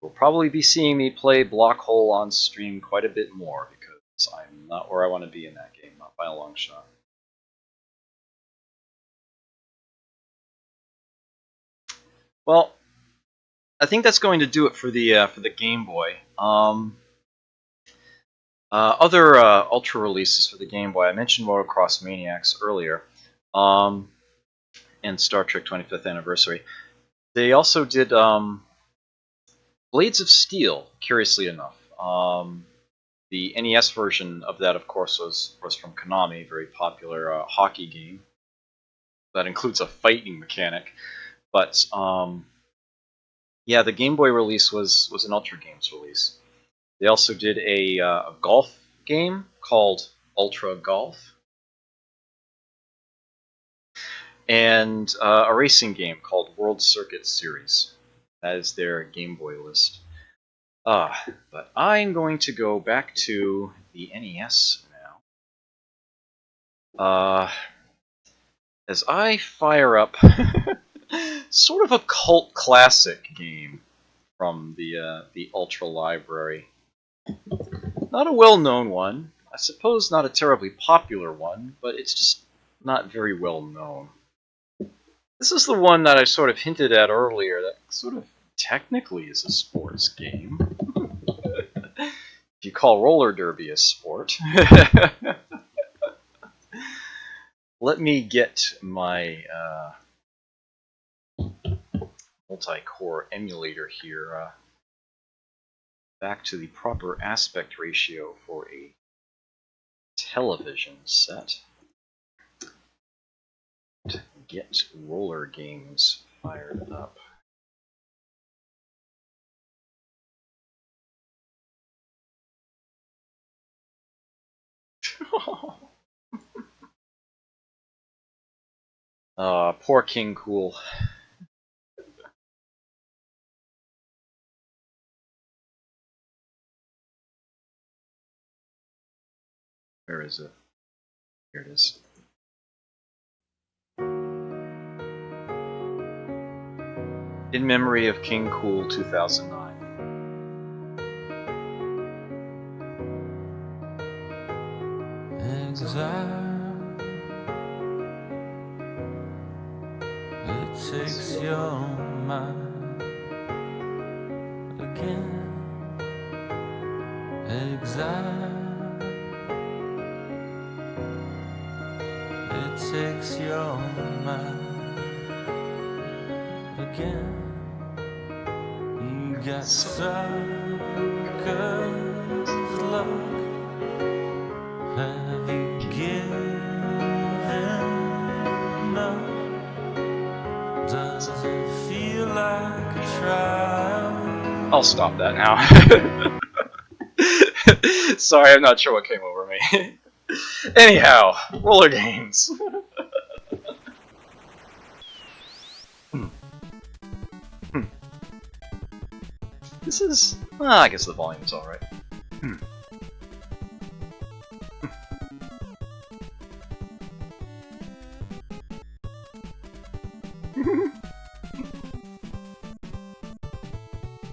You'll probably be seeing me play Block Hole on stream quite a bit more because I'm not where I want to be in that game, not by a long shot. Well, I think that's going to do it for the Game Boy. Other Ultra releases for the Game Boy. I mentioned Motocross Maniacs earlier, and Star Trek 25th Anniversary. They also did Blades of Steel. Curiously enough, the NES version of that, of course, was from Konami, very popular hockey game that includes a fighting mechanic. But yeah, the Game Boy release was an Ultra Games release. They also did a golf game called Ultra Golf, and a racing game called World Circuit Series. That is their Game Boy list. But I'm going to go back to the NES now. As I fire up sort of a cult classic game from the Ultra library. Not a well-known one. I suppose not a terribly popular one, but it's just not very well known. This is the one that I sort of hinted at earlier that sort of technically is a sports game. If you call roller derby a sport. Let me get my multi-core emulator here back to the proper aspect ratio for a television set. To get roller games fired up. Poor King Cool. Where is it? Here it is. In memory of King Cool 2009. Exile, it takes your mind again. Exile, it takes your mind again. You got suckers luck. Have you given up? Does it feel like a trial? I'll stop that now. Sorry, I'm not sure what came over me. Anyhow, roller games. This is... I guess the volume's alright.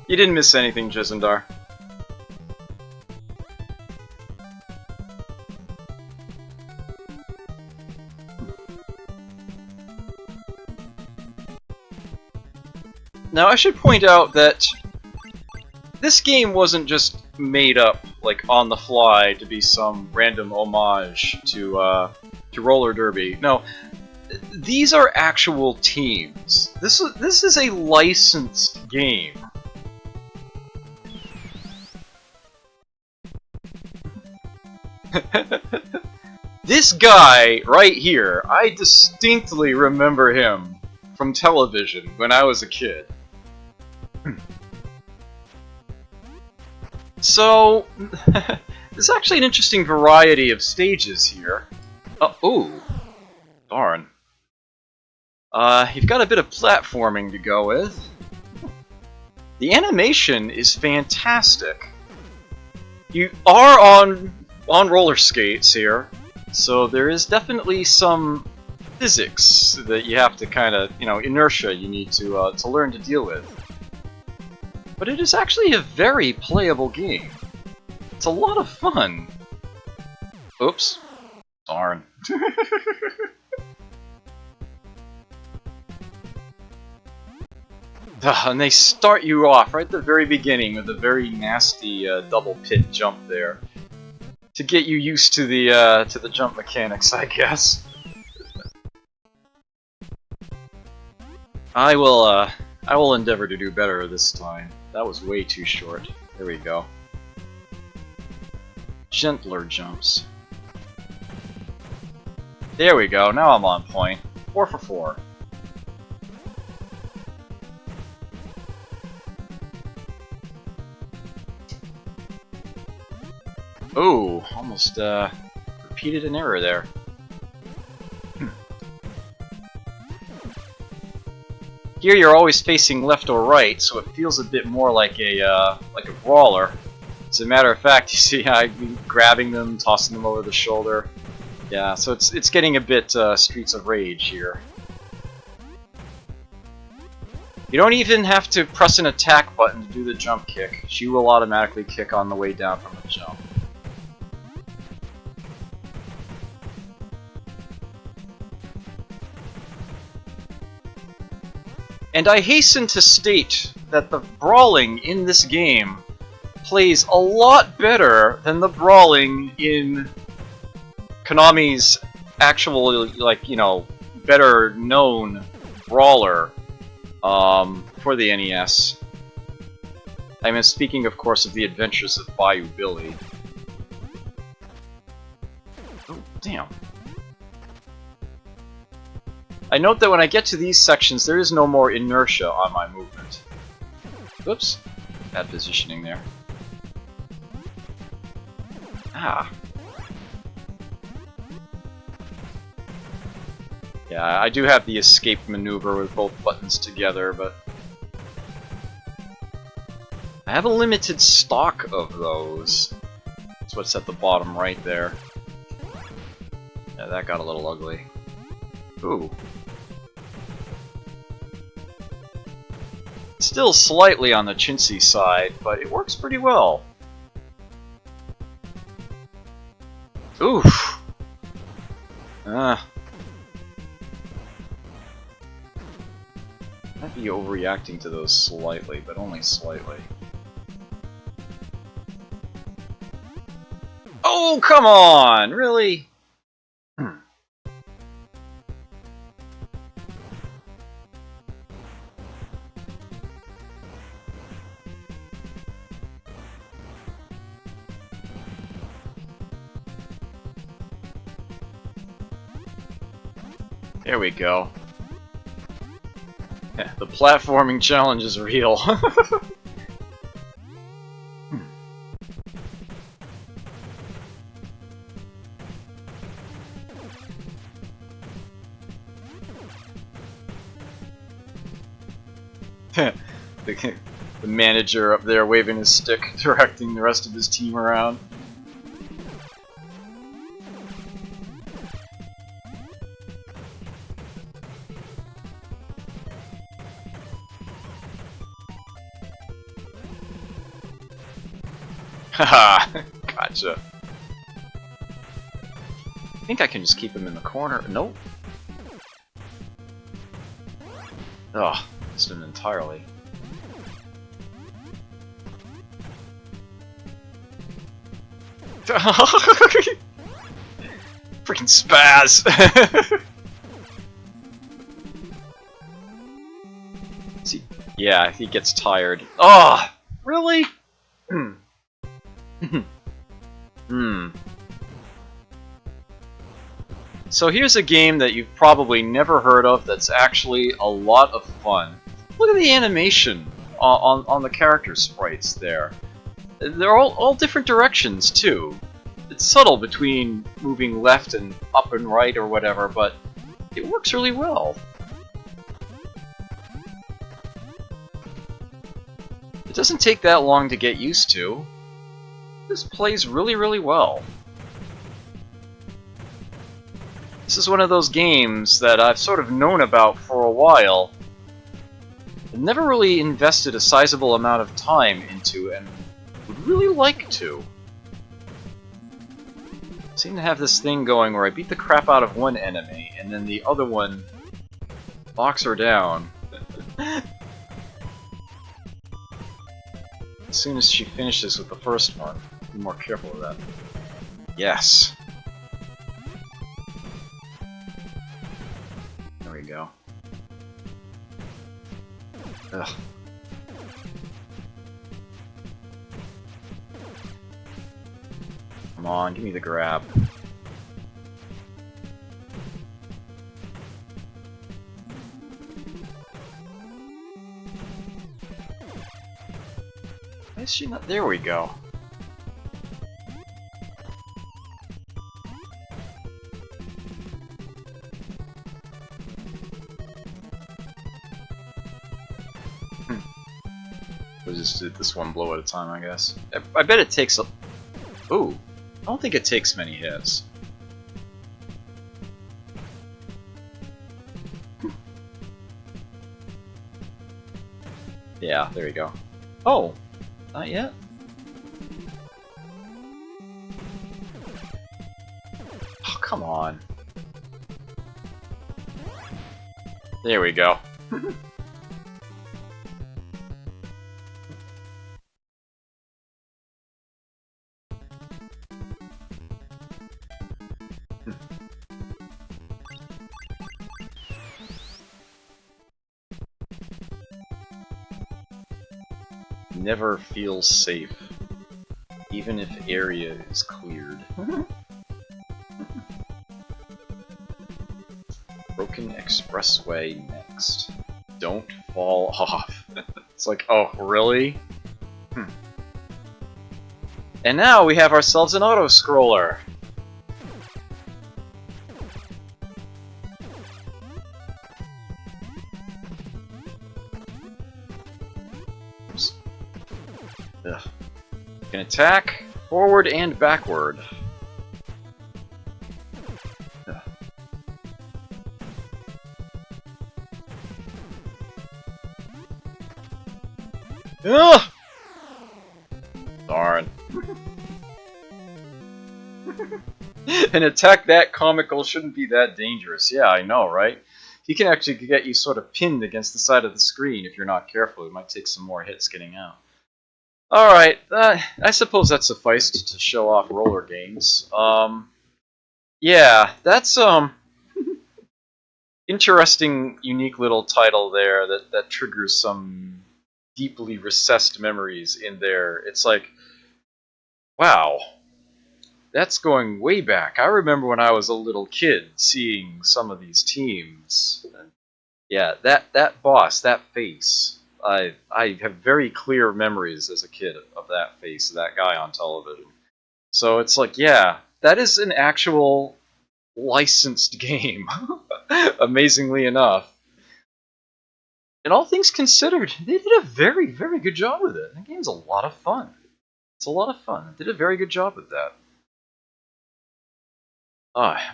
You didn't miss anything, Jizendar. Now I should point out that this game wasn't just made up, like, on the fly to be some random homage to roller derby. No, these are actual teams. This is a licensed game. This guy right here, I distinctly remember him from television when I was a kid. So, there's actually an interesting variety of stages here. Ooh, darn. You've got a bit of platforming to go with. The animation is fantastic. You are on roller skates here, so there is definitely some physics that you have to kind of, inertia you need to learn to deal with. But it is actually a very playable game. It's a lot of fun. Oops. Darn. And they start you off right at the very beginning with a very nasty double pit jump there to get you used to the jump mechanics, I guess. I will endeavor to do better this time. That was way too short. There we go. Gentler jumps. There we go. Now I'm on point. 4 for 4. Oh, almost repeated an error there. Here you're always facing left or right, so it feels a bit more like a brawler. As a matter of fact, you see how I'm grabbing them, tossing them over the shoulder. Yeah, so it's getting a bit Streets of Rage here. You don't even have to press an attack button to do the jump kick. She will automatically kick on the way down from the jump. And I hasten to state that the brawling in this game plays a lot better than the brawling in Konami's actual, better known brawler for the NES. I mean, speaking, of course, of the Adventures of Bayou Billy. Oh, damn. I note that when I get to these sections, there is no more inertia on my movement. Whoops. Bad positioning there. Ah. Yeah, I do have the escape maneuver with both buttons together, but I have a limited stock of those. That's what's at the bottom right there. Yeah, that got a little ugly. Ooh. Still slightly on the chintzy side, but it works pretty well. Oof. Might be overreacting to those slightly, but only slightly. Oh, come on! Really? There we go. Yeah, the platforming challenge is real. The manager up there waving his stick, directing the rest of his team around. Haha, gotcha. I think I can just keep him in the corner. Nope. Oh, missed him entirely. Freaking spaz! See, yeah, he gets tired. Oh, really? So here's a game that you've probably never heard of that's actually a lot of fun. Look at the animation on the character sprites there. They're all different directions, too. It's subtle between moving left and up and right or whatever, but it works really well. It doesn't take that long to get used to. This plays really, really well. This is one of those games that I've sort of known about for a while, and never really invested a sizable amount of time into, and would really like to. I seem to have this thing going where I beat the crap out of one enemy, and then the other one knocks her down. As soon as she finishes with the first one, be more careful of that. Yes. There we go. Ugh. Come on, give me the grab. Why is she not? There we go. We'll just do this one blow at a time, I guess. I bet it takes a... Ooh. I don't think it takes many hits. Yeah, there you go. Oh! Not yet? Oh, come on. There we go. Never feels safe, even if area is cleared. Broken expressway next. Don't fall off. It's like, oh, really? And now we have ourselves an auto-scroller! Oops. Ugh. You can attack forward and backward. Ugh. Ugh! Darn. An attack that comical shouldn't be that dangerous. Yeah, I know, right? He can actually get you sort of pinned against the side of the screen if you're not careful. It might take some more hits getting out. Alright, I suppose that sufficed to show off roller games. Yeah, that's, interesting, unique little title there that triggers some deeply recessed memories in there. It's like, wow, that's going way back. I remember when I was a little kid seeing some of these teams. And yeah, that boss, that face. I have very clear memories as a kid of that face, of that guy on television. So it's like, yeah, that is an actual licensed game. Amazingly enough. And all things considered, they did a very, very good job with it. The game's a lot of fun. It's a lot of fun. They did a very good job with that.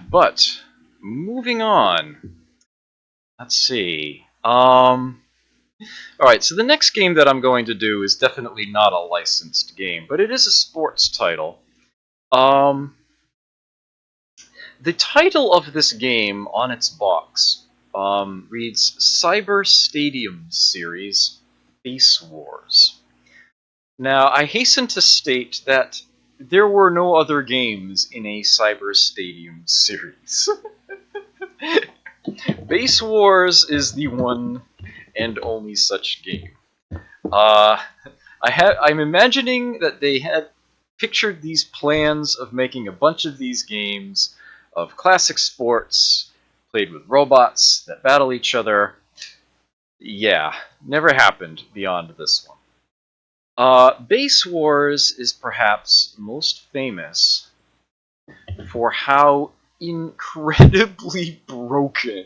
But moving on. Let's see. Alright, so the next game that I'm going to do is definitely not a licensed game, but it is a sports title. The title of this game on its box reads Cyber Stadium Series Base Wars. Now, I hasten to state that there were no other games in a Cyber Stadium series. Base Wars is the one and only such game. I'm imagining that they had pictured these plans of making a bunch of these games of classic sports played with robots that battle each other. Yeah, never happened beyond this one. Base Wars is perhaps most famous for how incredibly broken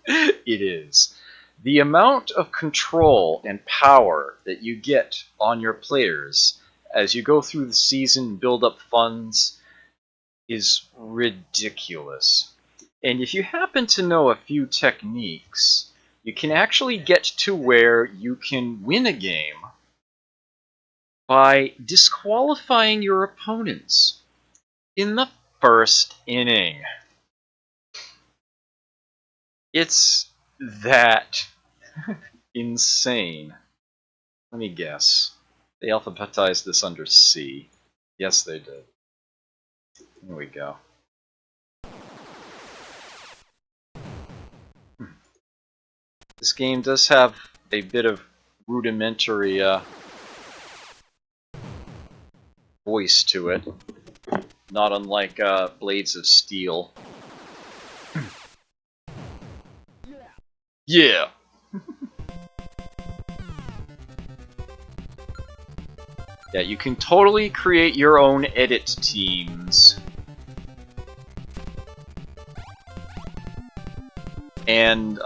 it is. The amount of control and power that you get on your players as you go through the season and build up funds is ridiculous. And if you happen to know a few techniques, you can actually get to where you can win a game by disqualifying your opponents in the first inning. It's that insane. Let me guess. They alphabetized this under C. Yes, they did. Here we go. This game does have a bit of rudimentary voice to it, not unlike Blades of Steel. Yeah! Yeah, you can totally create your own edit teams. And,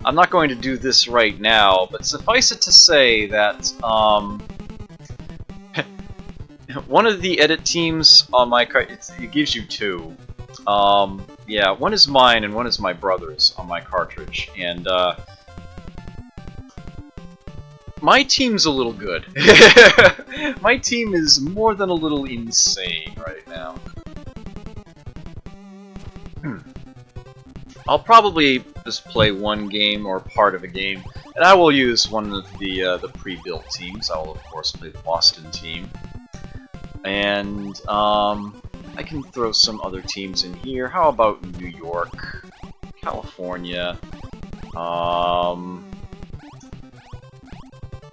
I'm not going to do this right now, but suffice it to say that, one of the edit teams on my card, it gives you two. Yeah, one is mine and one is my brother's on my cartridge, and, my team's a little good. My team is more than a little insane right now. I'll probably just play one game or part of a game, and I will use one of the pre-built teams. I will, of course, play the Boston team. And, I can throw some other teams in here. How about New York, California, I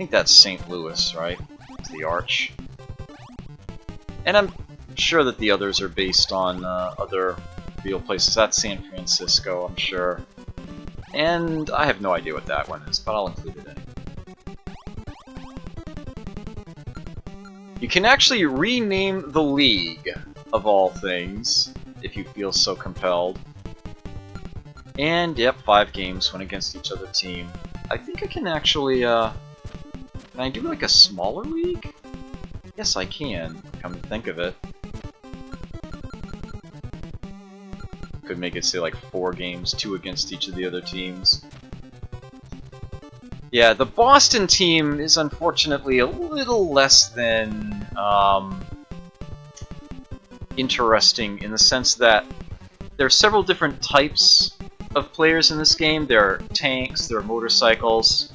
think that's St. Louis, right? It's the Arch. And I'm sure that the others are based on other real places. That's San Francisco, I'm sure. And I have no idea what that one is, but I'll include it anyway. You can actually rename the league, of all things, if you feel so compelled. And, yep, 5 games went against each other team. I think I can actually, can I do like a smaller league? Yes, I can, come to think of it. Could make it, say, like 4 games, 2 against each of the other teams. Yeah, the Boston team is unfortunately a little less than interesting in the sense that there are several different types of players in this game. There are tanks, there are motorcycles,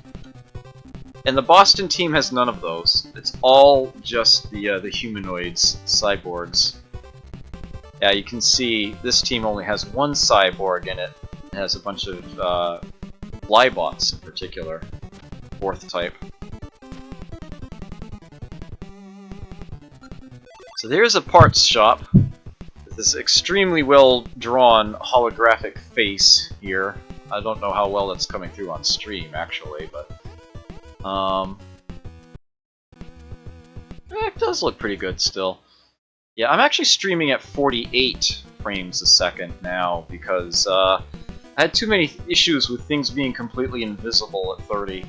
and the Boston team has none of those. It's all just the humanoids, cyborgs. Yeah, you can see this team only has one cyborg in it. It has a bunch of flybots in particular. 4th type. So there's a parts shop with this extremely well drawn holographic face here. I don't know how well that's coming through on stream actually, but it does look pretty good still. Yeah, I'm actually streaming at 48 frames a second now because I had too many issues with things being completely invisible at 30.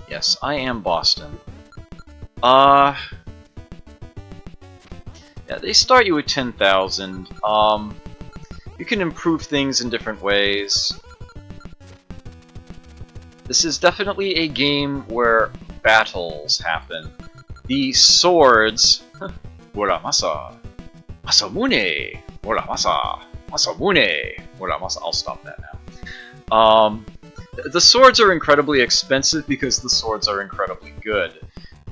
Yes, I am Boston. Yeah, they start you at 10,000. You can improve things in different ways. This is definitely a game where battles happen. The swords... Mura masa! Masamune! Mura masa! Masamune! Mura masa! I'll stop that now. The swords are incredibly expensive because the swords are incredibly good.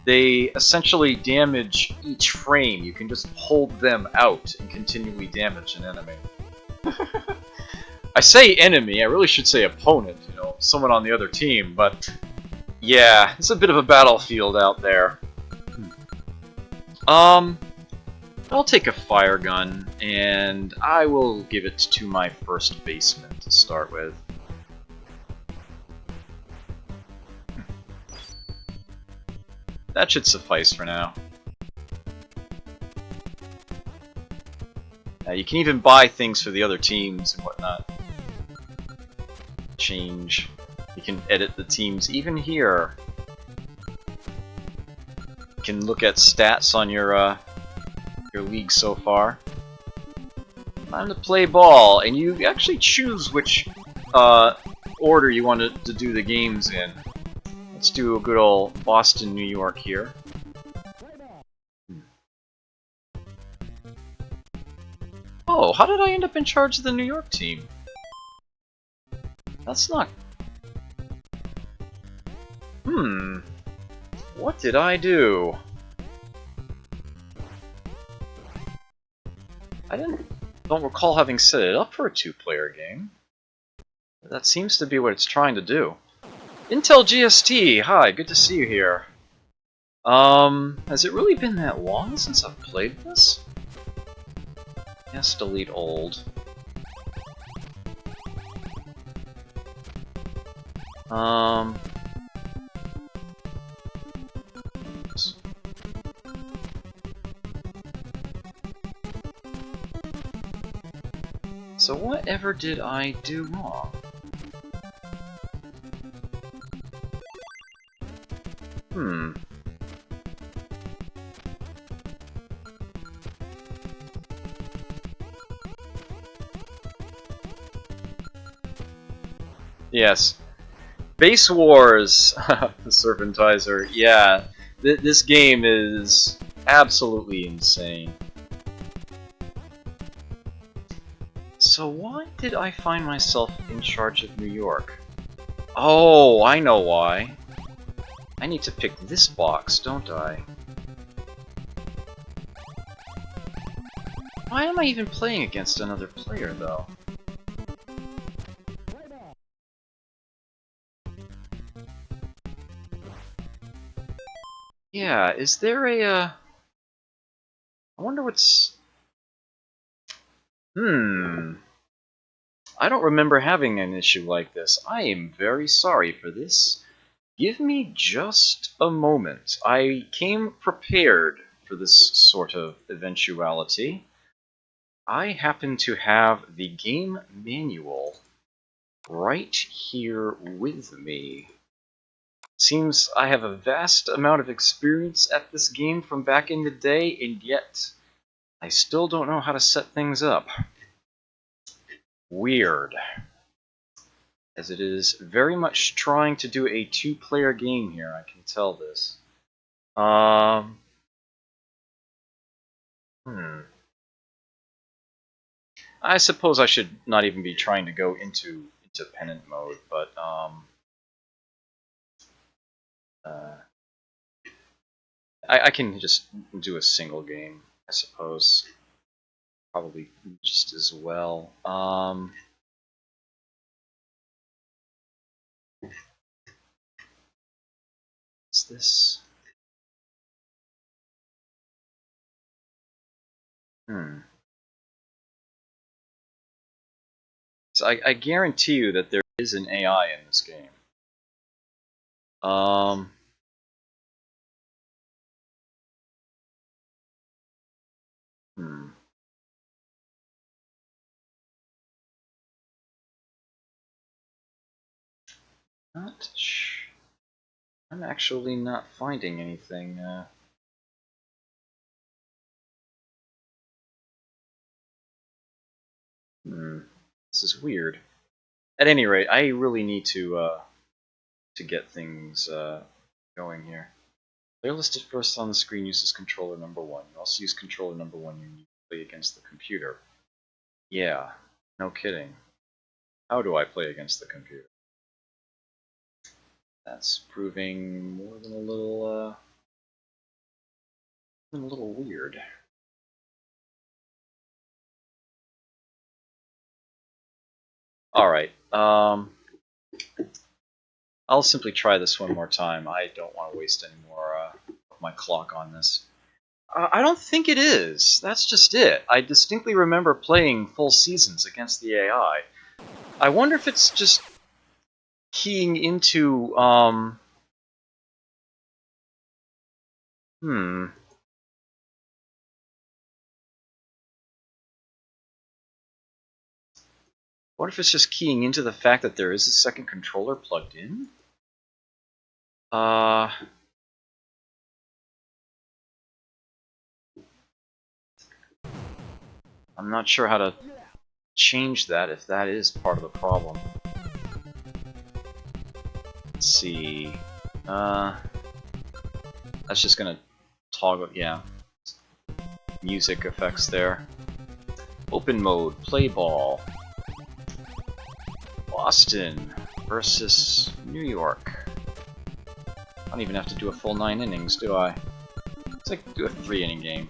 They essentially damage each frame. You can just hold them out and continually damage an enemy. I say enemy, I really should say opponent, you know, someone on the other team, but yeah, it's a bit of a battlefield out there. I'll take a fire gun, and I will give it to my first baseman to start with. That should suffice for now. You can even buy things for the other teams and whatnot. Change. You can edit the teams even here. You can look at stats on your league so far. Time to play ball, and you actually choose which order you want to do the games in. Let's do a good old Boston, New York here. Oh, how did I end up in charge of the New York team? That's not... What did I do? Don't recall having set it up for a two-player game. That seems to be what it's trying to do. Intel GST, hi, good to see you here. Has it really been that long since I've played this? Yes, delete old. So whatever did I do wrong? Yes. Base Wars, the Serpentizer. Yeah, this game is absolutely insane. So why did I find myself in charge of New York? Oh, I know why. I need to pick this box, don't I? Why am I even playing against another player, though? Yeah, is there a, I wonder what's... I don't remember having an issue like this. I am very sorry for this. Give me just a moment. I came prepared for this sort of eventuality. I happen to have the game manual right here with me. Seems I have a vast amount of experience at this game from back in the day, and yet I still don't know how to set things up. Weird. As it is very much trying to do a two-player game here, I can tell this. I suppose I should not even be trying to go into pennant mode, but I can just do a single game, I suppose. Probably just as well. Is this? So I guarantee you that there is an AI in this game. Not sure. I'm actually not finding anything. This is weird. At any rate, I really need to get things going here. Player listed first on the screen uses controller number 1. You also use controller number 1 when you play against the computer. Yeah, no kidding. How do I play against the computer? That's proving more than a little weird. All right. I'll simply try this one more time. I don't want to waste any more of my clock on this. I don't think it is. That's just it. I distinctly remember playing full seasons against the AI. I wonder if it's just keying into, What if it's just keying into the fact that there is a second controller plugged in? I'm not sure how to change that if that is part of the problem. Let's see. That's just gonna toggle, yeah. Music effects there. Open mode, play ball. Boston versus New York. I don't even have to do a full 9 innings, do I? Let's like do a 3-inning game.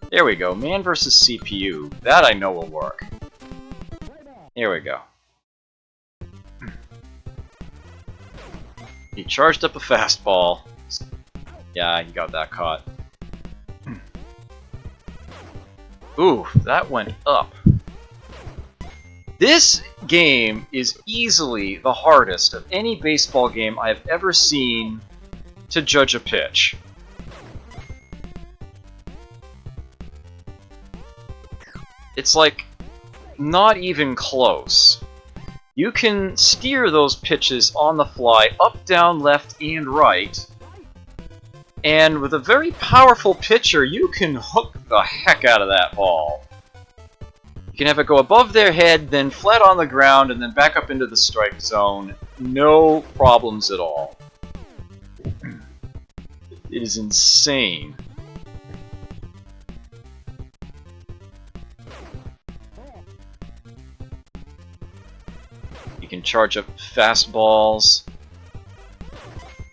There we go, man versus CPU. That I know will work. Here we go. He charged up a fastball. Yeah, he got that caught. Ooh, that went up. This game is easily the hardest of any baseball game I've ever seen to judge a pitch. It's like not even close. You can steer those pitches on the fly, up, down, left, and right. And with a very powerful pitcher, you can hook the heck out of that ball. You can have it go above their head, then flat on the ground, and then back up into the strike zone. No problems at all. It is insane. You can charge up fastballs,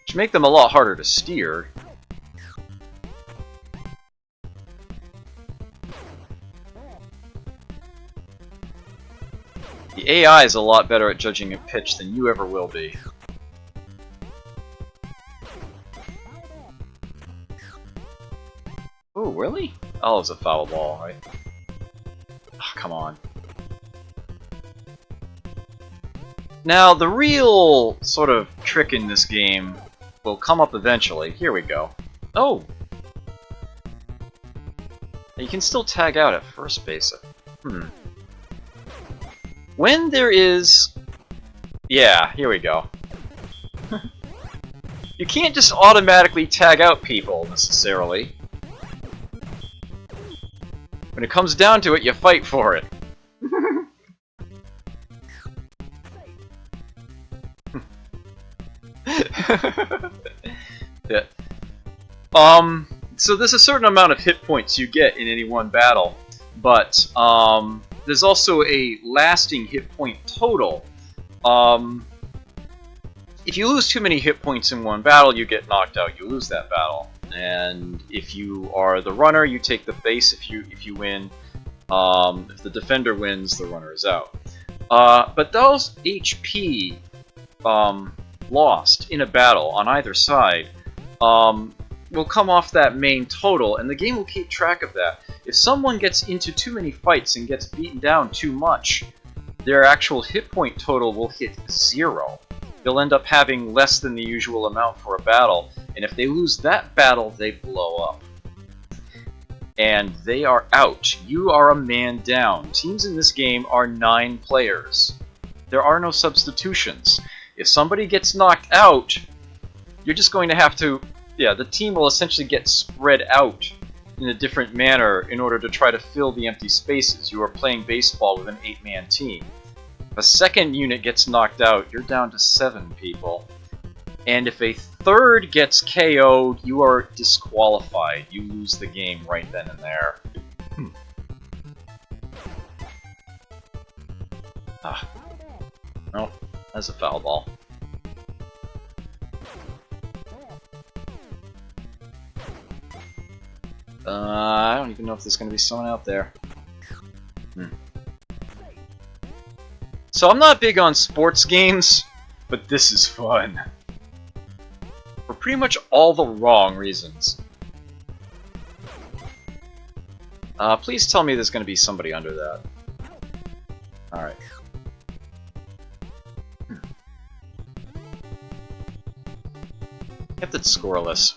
which make them a lot harder to steer. The AI is a lot better at judging a pitch than you ever will be. Oh, really? Oh, it's a foul ball, right? Oh, come on. Now, the real sort of trick in this game will come up eventually. Here we go. Oh! You can still tag out at first base. When there is... Yeah, here we go. You can't just automatically tag out people, necessarily. When it comes down to it, you fight for it. Yeah. So there's a certain amount of hit points you get in any one battle, but there's also a lasting hit point total. If you lose too many hit points in one battle, you get knocked out. You lose that battle. And if you are the runner, you take the base. If you win, if the defender wins, the runner is out. But those HP lost in a battle on either side will come off that main total, and the game will keep track of that. If someone gets into too many fights and gets beaten down too much, their actual hit point total will hit 0. They'll end up having less than the usual amount for a battle, and if they lose that battle, they blow up. And they are out. You are a man down. Teams in this game are 9 players. There are no substitutions. If somebody gets knocked out, you're just going to have to... Yeah, the team will essentially get spread out in a different manner in order to try to fill the empty spaces. You are playing baseball with an 8-man team. If a second unit gets knocked out, you're down to 7 people. And if a third gets KO'd, you are disqualified. You lose the game right then and there. Oh, that's a foul ball. I don't even know if there's going to be someone out there. So I'm not big on sports games, but this is fun. For pretty much all the wrong reasons. Please tell me there's going to be somebody under that. Alright. Kept it scoreless.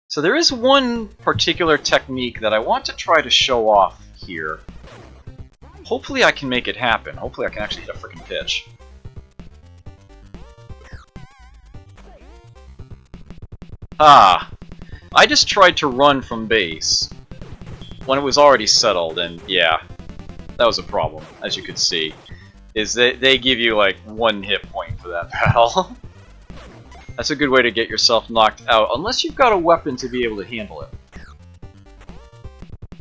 So there is one particular technique that I want to try to show off here. Hopefully I can make it happen. Hopefully I can actually hit a freaking pitch. Ah! I just tried to run from base when it was already settled, and yeah, that was a problem, as you could see. Is they give you like 1 hit point for that battle. That's a good way to get yourself knocked out, unless you've got a weapon to be able to handle it.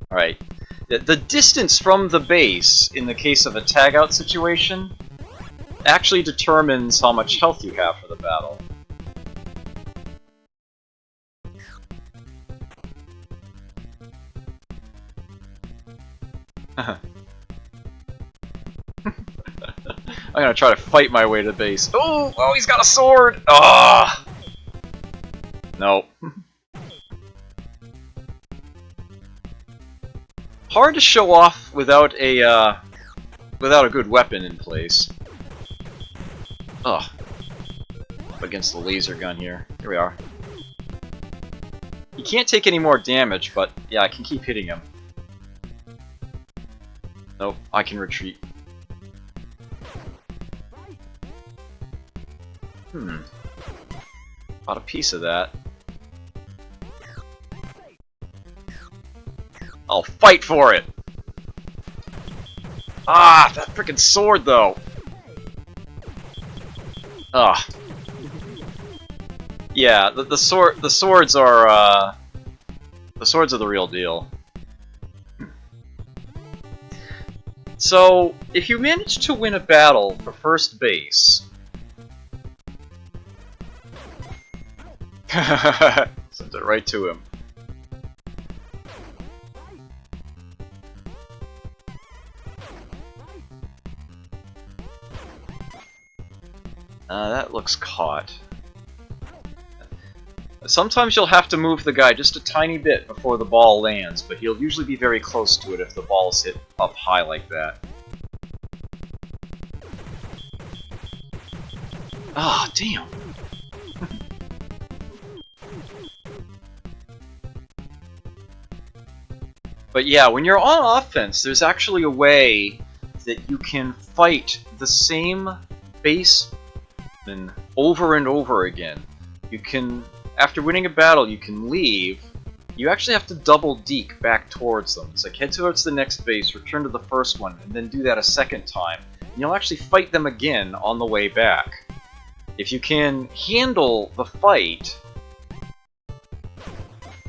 Alright. The distance from the base, in the case of a tag-out situation, actually determines how much health you have for the battle. I'm gonna try to fight my way to base. Oh, he's got a sword! Ah! Nope. Hard to show off without a good weapon in place. Ugh. Up against the laser gun here. Here we are. He can't take any more damage, but yeah, I can keep hitting him. Nope, I can retreat. Got a piece of that. I'll fight for it! Ah, that frickin' sword, though! Ugh. Yeah, the swords are the real deal. So, if you manage to win a battle for first base... Sent it right to him. That looks caught. Sometimes you'll have to move the guy just a tiny bit before the ball lands, but he'll usually be very close to it if the ball's hit up high like that. Ah, damn! But yeah, when you're on offense, there's actually a way that you can fight the same baseman over and over again. You can, after winning a battle, you can leave. You actually have to double deke back towards them. It's like head towards the next base, return to the first one, and then do that a second time. And you'll actually fight them again on the way back. If you can handle the fight,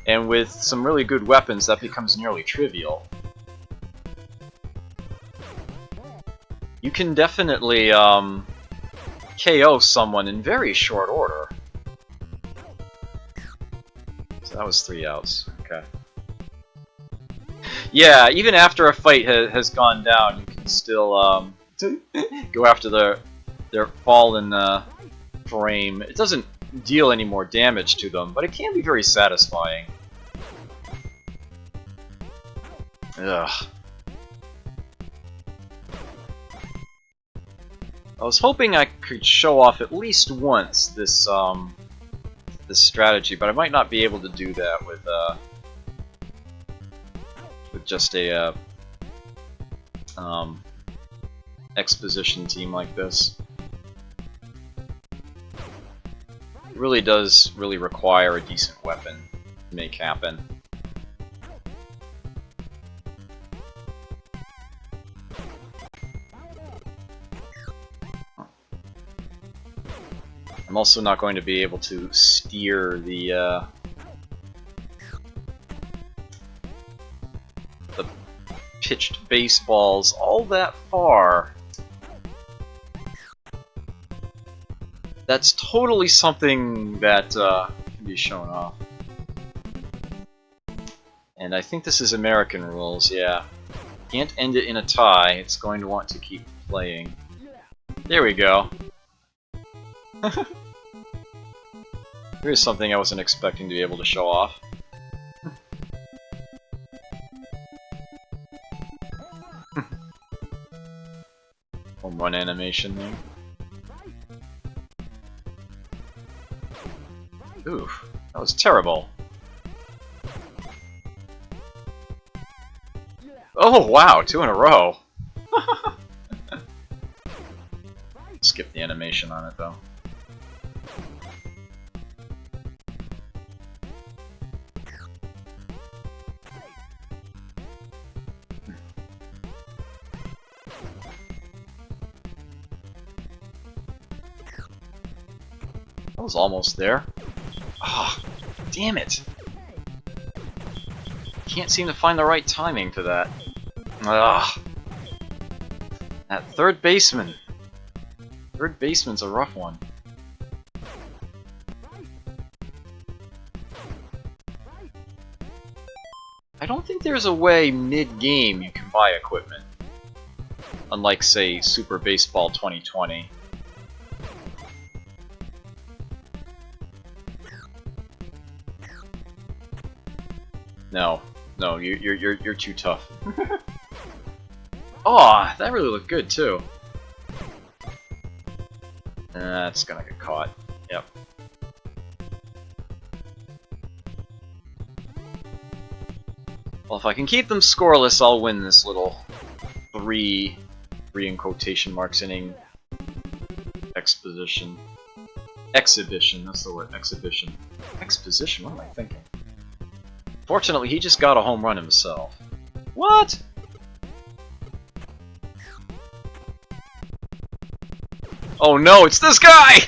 and with some really good weapons, that becomes nearly trivial. You can definitely KO someone in very short order. So that was 3 outs. Okay. Yeah, even after a fight has gone down, you can still go after their fallen frame. It doesn't deal any more damage to them, but it can be very satisfying. Ugh. I was hoping I could show off at least once this this strategy, but I might not be able to do that with just a exposition team like this. It really does require a decent weapon to make happen. I'm also not going to be able to steer the pitched baseballs all that far. That's totally something that can be shown off. And I think this is American rules, yeah. Can't end it in a tie, it's going to want to keep playing. There we go. Here's something I wasn't expecting to be able to show off. Home run animation there. Oof, that was terrible. Oh wow, 2 in a row. Skip the animation on it though. That was almost there. Ah, oh, damn it! Can't seem to find the right timing for that. Ugh. That third baseman. Third baseman's a rough one. I don't think there's a way mid-game you can buy equipment. Unlike, say, Super Baseball 2020. No, you're too tough. Oh, that really looked good too. That's gonna get caught. Yep. Well, if I can keep them scoreless, I'll win this little three in quotation marks inning exhibition. Exhibition, that's the word, exhibition. Exposition, what am I thinking? Fortunately, he just got a home run himself. What? Oh no, it's this guy!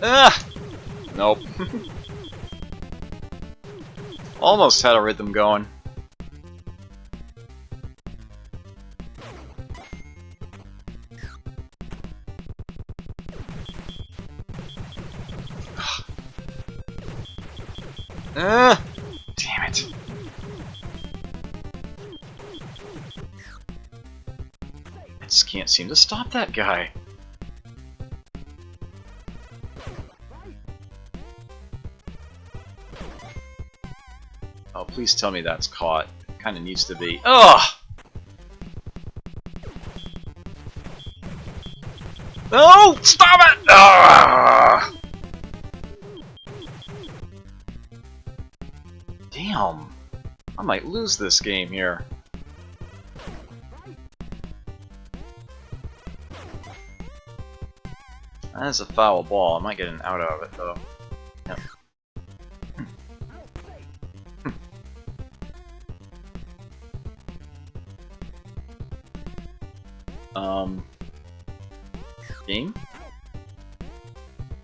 Ah! Nope. Almost had a rhythm going. Damn it. I just can't seem to stop that guy. Oh, please tell me that's caught. Kinda needs to be. Ugh! No! Stop it! Ugh! Damn. I might lose this game here. That is a foul ball. I might get an out of it, though. Yep. Game?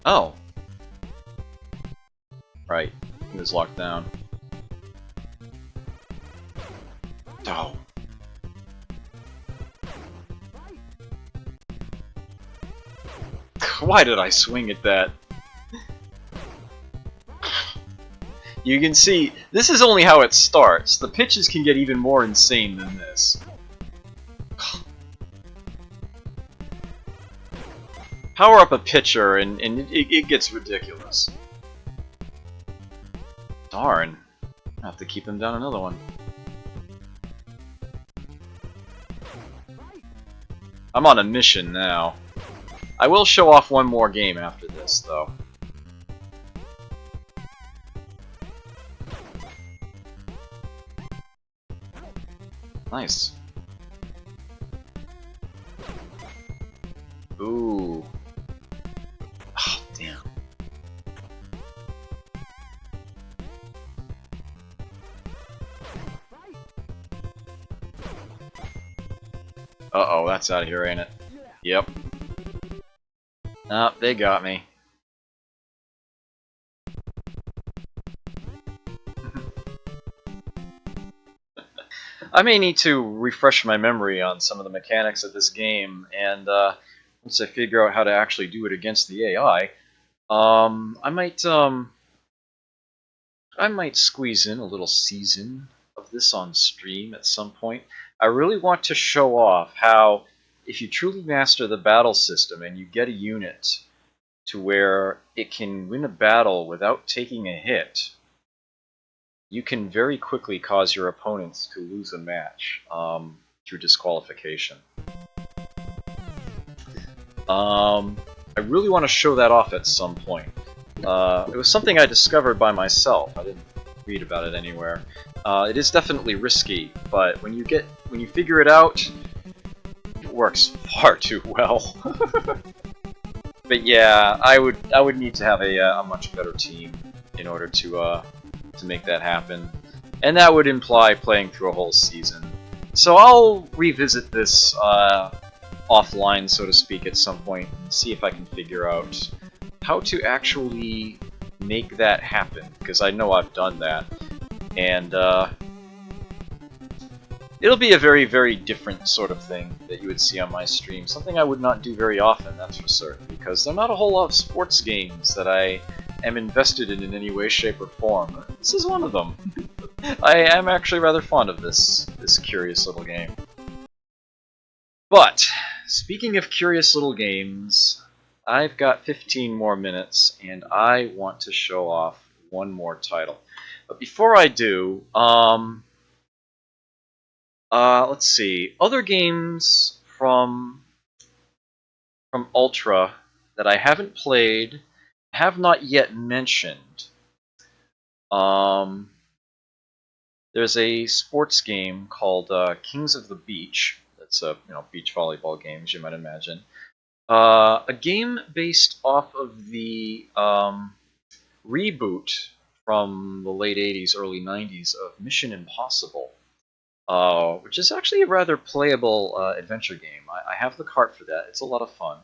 Oh. Right. He was locked down. Oh. Why did I swing at that? You can see, this is only how it starts. The pitches can get even more insane than this. Power up a pitcher and it gets ridiculous. Darn. I have to keep him down another one. I'm on a mission now. I will show off one more game after this, though. Nice. Ooh. Oh, damn. Uh-oh, that's out of here, ain't it? Yep. They got me. I may need to refresh my memory on some of the mechanics of this game, and once I figure out how to actually do it against the AI, I might squeeze in a little season of this on stream at some point. I really want to show off how, if you truly master the battle system and you get a unit to where it can win a battle without taking a hit, you can very quickly cause your opponents to lose a match through disqualification. I really want to show that off at some point. It was something I discovered by myself. I didn't read about it anywhere. It is definitely risky, but when you figure it out, it works far too well. But yeah, I would need to have a much better team in order to make that happen, and that would imply playing through a whole season. So I'll revisit this offline, so to speak, at some point and see if I can figure out how to actually make that happen, because I know I've done that, and it'll be a very, very different sort of thing that you would see on my stream. Something I would not do very often, that's for certain, because there are not a whole lot of sports games that I am invested in any way, shape, or form. This is one of them. I am actually rather fond of this curious little game. But, speaking of curious little games, I've got 15 more minutes, and I want to show off one more title. But before I do, let's see. Other games from Ultra that I haven't played, have not yet mentioned. There's a sports game called Kings of the Beach. That's a beach volleyball game, as you might imagine. A game based off of the reboot from the late 80s, early 90s of Mission Impossible. Which is actually a rather playable adventure game. I have the cart for that. It's a lot of fun.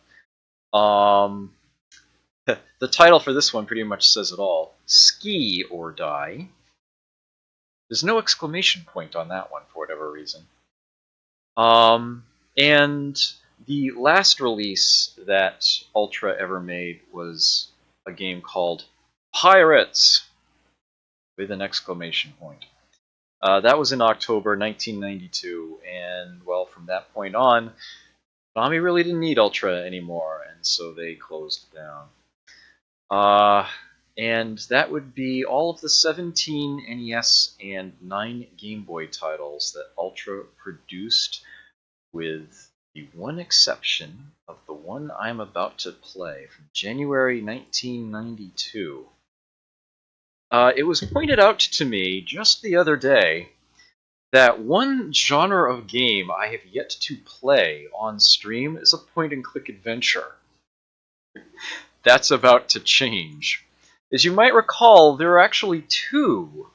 The title for this one pretty much says it all. Ski or Die. There's no exclamation point on that one for whatever reason. And the last release that Ultra ever made was a game called Pirates with an exclamation point. That was in October 1992, and well, from that point on, Konami really didn't need Ultra anymore, and so they closed down. And that would be all of the 17 NES and 9 Game Boy titles that Ultra produced, with the one exception of the one I'm about to play from January 1992. It was pointed out to me just the other day that one genre of game I have yet to play on stream is a point-and-click adventure. That's about to change. As you might recall, there are actually 2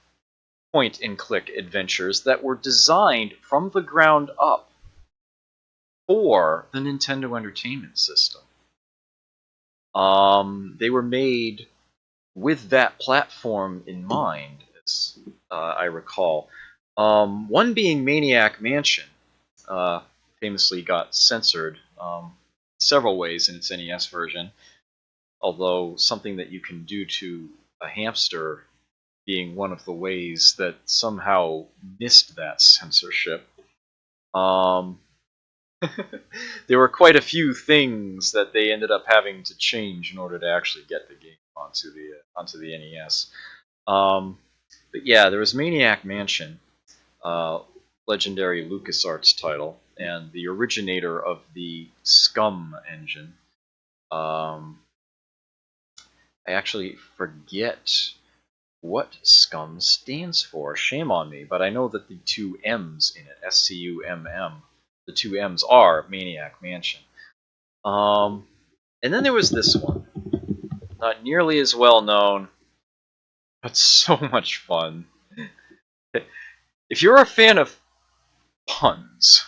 point-and-click adventures that were designed from the ground up for the Nintendo Entertainment System. They were made with that platform in mind, as I recall. One being Maniac Mansion, famously got censored several ways in its NES version, although something that you can do to a hamster being one of the ways that somehow missed that censorship. There were quite a few things that they ended up having to change in order to actually get the game onto the NES. But yeah, there was Maniac Mansion, legendary LucasArts title, and the originator of the Scum engine. I actually forget what Scum stands for. Shame on me, but I know that the 2 M's in it, SCUMM, the 2 M's are Maniac Mansion. And then there was this one. Not nearly as well known, but so much fun. If you're a fan of puns,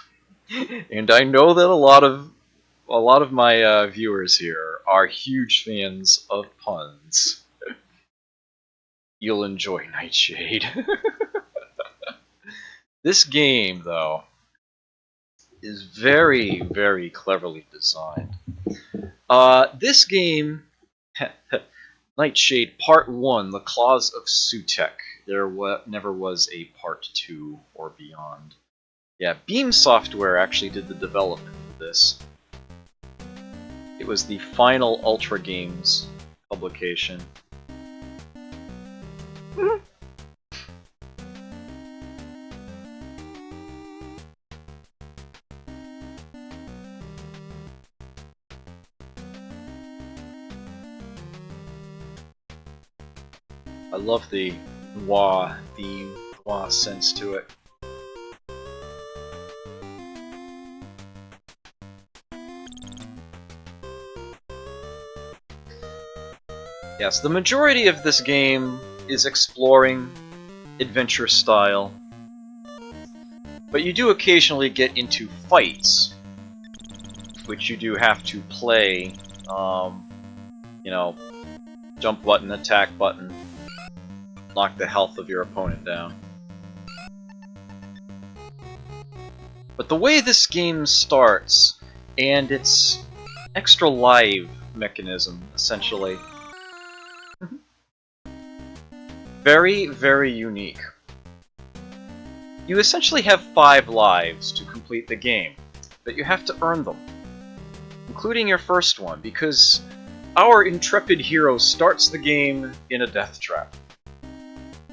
and I know that a lot of my viewers here are huge fans of puns, you'll enjoy Nightshade. This game, though, is very, very cleverly designed. This game Nightshade Part 1, The Claws of Sutek. There never was a Part 2 or beyond. Yeah, Beam Software actually did the development for this. It was the final Ultra Games publication. I love the noir theme, noir sense to it. Yes, the majority of this game is exploring, adventure style, but you do occasionally get into fights, which you do have to play, you know, jump button, attack button, knock the health of your opponent down. But the way this game starts, and its extra live mechanism, essentially, very, very unique. You essentially have 5 lives to complete the game, but you have to earn them, including your first one, because our intrepid hero starts the game in a death trap.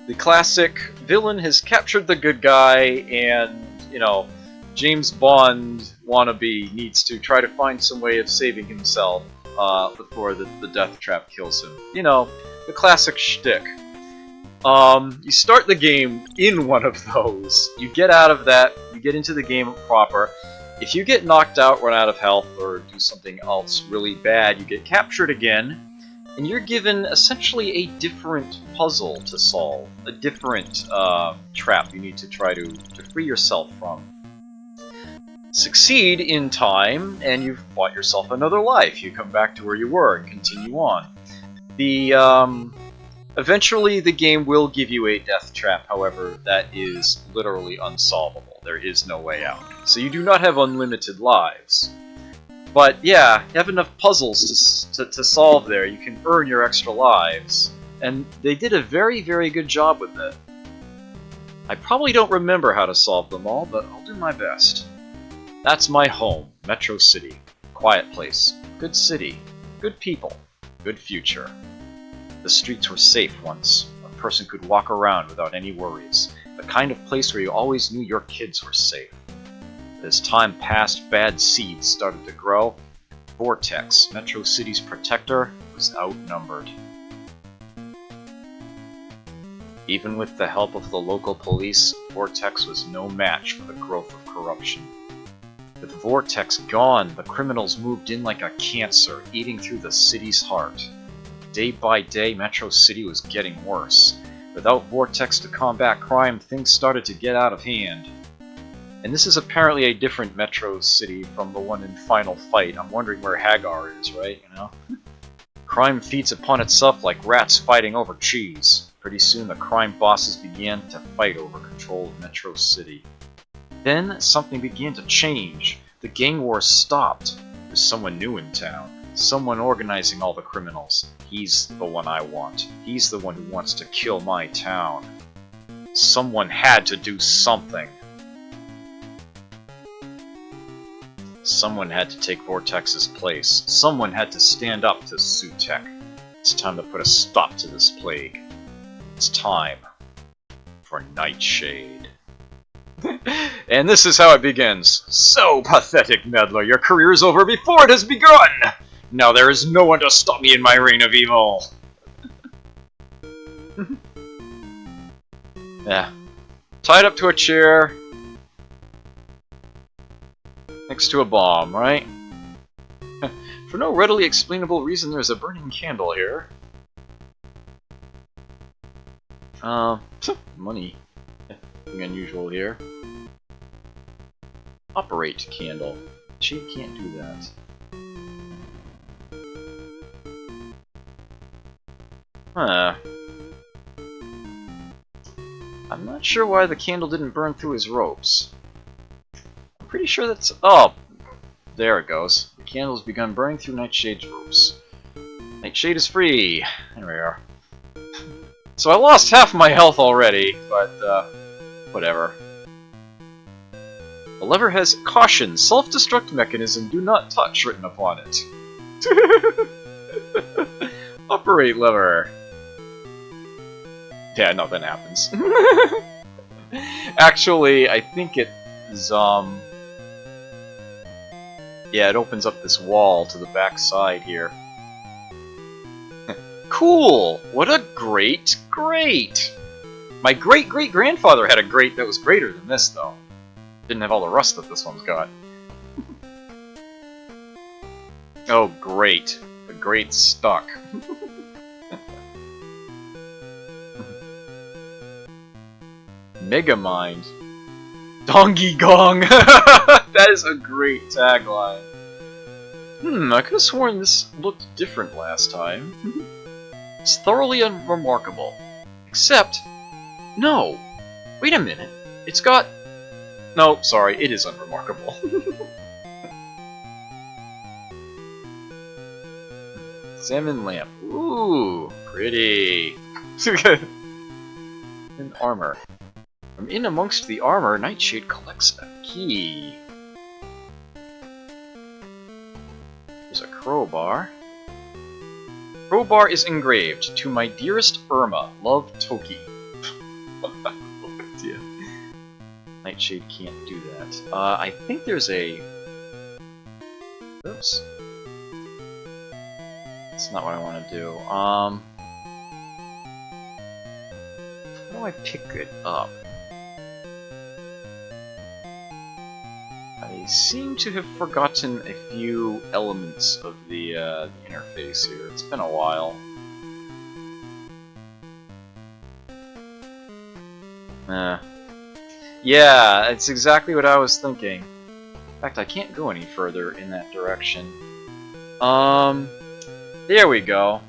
The classic villain has captured the good guy, and, you know, James Bond wannabe needs to try to find some way of saving himself before the death trap kills him. You know, the classic shtick. You start the game in one of those. You get out of that, you get into the game proper. If you get knocked out, run out of health, or do something else really bad, you get captured again, and you're given essentially a different puzzle to solve, a different trap you need to try to free yourself from. Succeed in time, and you've bought yourself another life. You come back to where you were and continue on. Eventually, the game will give you a death trap, however, that is literally unsolvable. There is no way out. So you do not have unlimited lives. But yeah, you have enough puzzles to solve there. You can earn your extra lives. And they did a very, very good job with it. I probably don't remember how to solve them all, but I'll do my best. That's my home, Metro City. Quiet place. Good city. Good people. Good future. The streets were safe once. A person could walk around without any worries. The kind of place where you always knew your kids were safe. But as time passed, bad seeds started to grow. Vortex, Metro City's protector, was outnumbered. Even with the help of the local police, Vortex was no match for the growth of corruption. With Vortex gone, the criminals moved in like a cancer, eating through the city's heart. Day by day, Metro City was getting worse. Without Vortex to combat crime, things started to get out of hand. And this is apparently a different Metro City from the one in Final Fight. I'm wondering where Hagar is, right? You know? Crime feeds upon itself like rats fighting over cheese. Pretty soon the crime bosses began to fight over control of Metro City. Then something began to change. The gang wars stopped. There's someone new in town. Someone organizing all the criminals. He's the one I want. He's the one who wants to kill my town. Someone had to do something. Someone had to take Vortex's place. Someone had to stand up to Sutek. It's time to put a stop to this plague. It's time for Nightshade. And this is how it begins. So pathetic, meddler. Your career is over before it has begun! Now there is no one to stop me in my reign of evil. Yeah. Tied up to a chair. Next to a bomb, right? For no readily explainable reason, there's a burning candle here. Money. Nothing unusual here. Operate candle. She can't do that. Huh. I'm not sure why the candle didn't burn through his ropes. I'm pretty sure that's... Oh! There it goes. The candle's begun burning through Nightshade's ropes. Nightshade is free. There we are. So I lost half my health already, but whatever. The lever has caution, self-destruct mechanism, do not touch written upon it. Operate lever. Yeah, nothing happens. Actually, I think it is, yeah, it opens up this wall to the back side here. Cool! What a great grate! My great-great-grandfather had a grate that was greater than this, though. Didn't have all the rust that this one's got. Oh, great. The grate stuck. Megamind. Dongy Gong! That is a great tagline. I could have sworn this looked different last time. It's thoroughly unremarkable. Except... no! Wait a minute. It's got... no, sorry, it is unremarkable. Salmon lamp. Ooh, pretty. And armor. From in amongst the armor, Nightshade collects a key. There's a crowbar. Crowbar is engraved, to my dearest Irma, love Toki. Yeah. Nightshade can't do that. I think there's a... oops. That's not what I want to do. How do I pick it up? I seem to have forgotten a few elements of the interface here. It's been a while. Yeah, it's exactly what I was thinking. In fact, I can't go any further in that direction. There we go.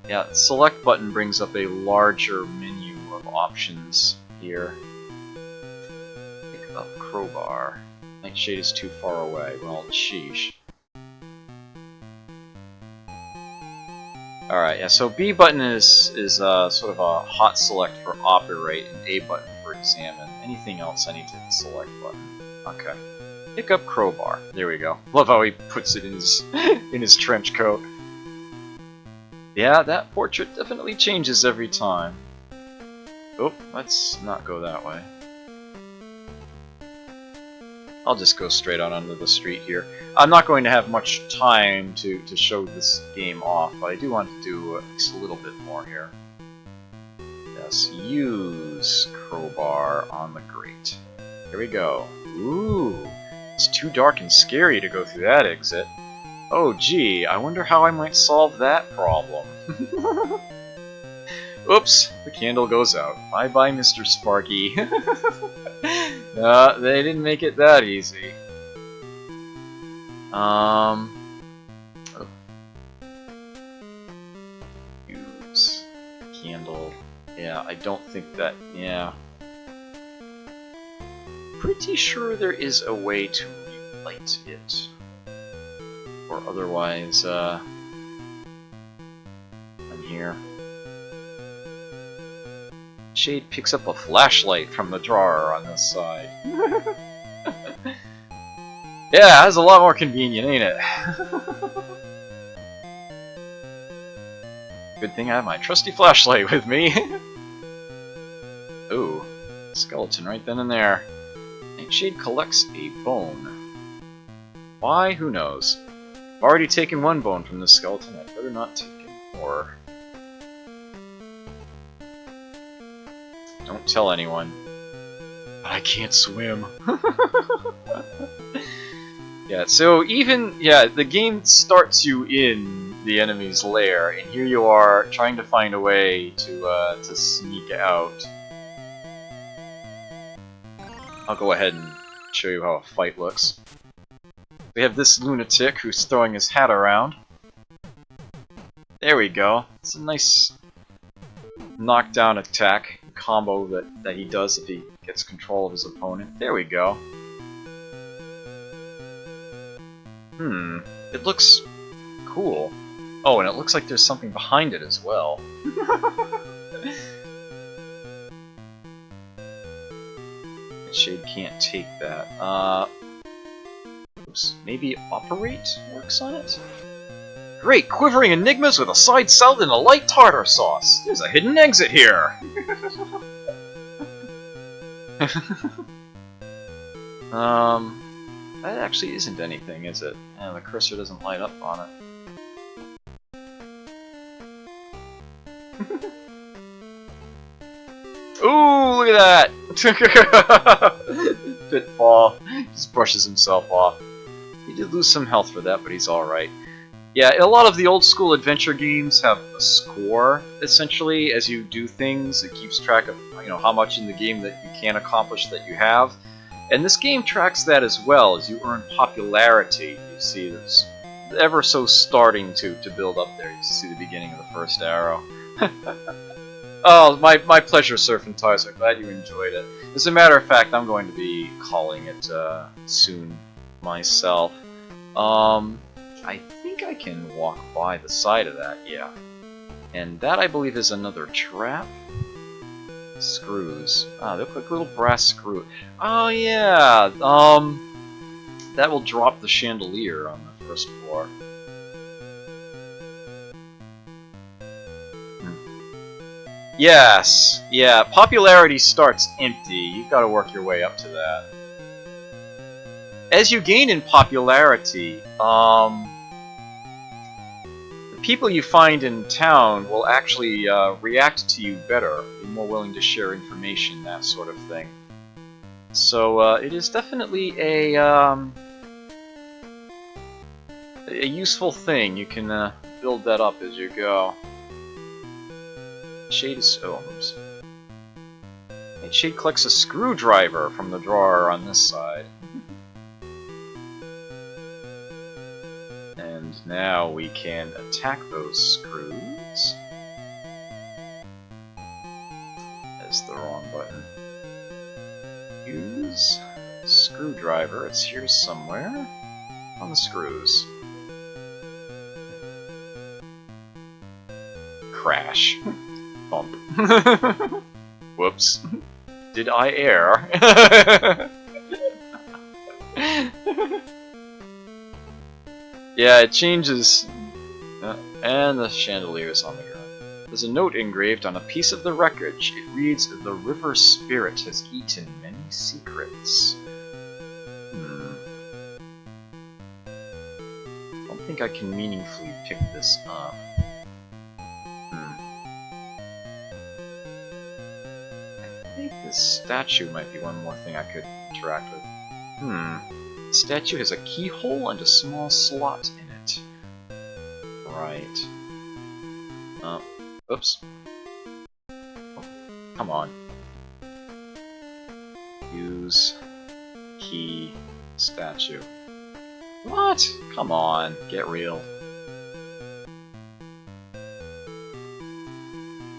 Yeah, select button brings up a larger menu of options here. Pick up crowbar. Nightshade is too far away. Well, sheesh. Alright, yeah, so B button is sort of a hot select for operate, and A button for examine. Anything else I need to hit the select button. Okay. Pick up crowbar. There we go. Love how he puts it in his in his trench coat. Yeah, that portrait definitely changes every time. Oh, let's not go that way. I'll just go straight out onto the street here. I'm not going to have much time to show this game off, but I do want to do at least a little bit more here. Yes, use crowbar on the grate. Here we go. Ooh, it's too dark and scary to go through that exit. Oh gee, I wonder how I might solve that problem. Oops, the candle goes out. Bye bye, Mr. Sparky. They didn't make it that easy. Oh. Use candle. Yeah, I don't think that. Yeah. Pretty sure there is a way to relight it. Or otherwise, I'm here. Shade picks up a flashlight from the drawer on this side. Yeah, that's a lot more convenient, ain't it? Good thing I have my trusty flashlight with me. Ooh, skeleton right then and there. Nightshade collects a bone. Why? Who knows? I've already taken one bone from this skeleton, I'd better not take any more. Don't tell anyone. But I can't swim. Yeah, so even, the game starts you in the enemy's lair, and here you are trying to find a way to sneak out. I'll go ahead and show you how a fight looks. We have this lunatic who's throwing his hat around. There we go. It's a nice knockdown attack combo that he does if he gets control of his opponent. There we go. It looks cool. Oh, and it looks like there's something behind it as well. Shade can't take that. Oops. Maybe operate works on it? Great! Quivering enigmas with a side salad and a light tartar sauce! There's a hidden exit here! That actually isn't anything, is it? Yeah, the cursor doesn't light up on it. Ooh, look at that! Pitfall. Just brushes himself off. He did lose some health for that, but he's alright. Yeah, a lot of the old school adventure games have a score, essentially, as you do things. It keeps track of, you know, how much in the game that you can accomplish that you have. And this game tracks that as well, as you earn popularity. You see it's ever so starting to build up there. You see the beginning of the first arrow. Oh, my pleasure, Surf and Tars. I'm glad you enjoyed it. As a matter of fact, I'm going to be calling it soon myself. I think I can walk by the side of that, yeah. And that, I believe, is another trap. Screws. Ah, they look like little brass screws. Oh, yeah! That will drop the chandelier on the first floor. Yes! Yeah, popularity starts empty. You've got to work your way up to that. As you gain in popularity, the people you find in town will actually react to you better, be more willing to share information, that sort of thing. So it is definitely a useful thing. You can build that up as you go. Shade is... oh, oops. And Shade collects a screwdriver from the drawer on this side. And now we can attack those screws. That's the wrong button. Use screwdriver. It's here somewhere. On the screws. Crash. Bump. Whoops. Did I err? Yeah, it changes. And the chandelier's on the ground. There's a note engraved on a piece of the wreckage. It reads, "The river spirit has eaten many secrets." I don't think I can meaningfully pick this up. I think this statue might be one more thing I could interact with. The statue has a keyhole and a small slot in it. Right. Oops. Oh, come on. Use key statue. What? Come on, get real.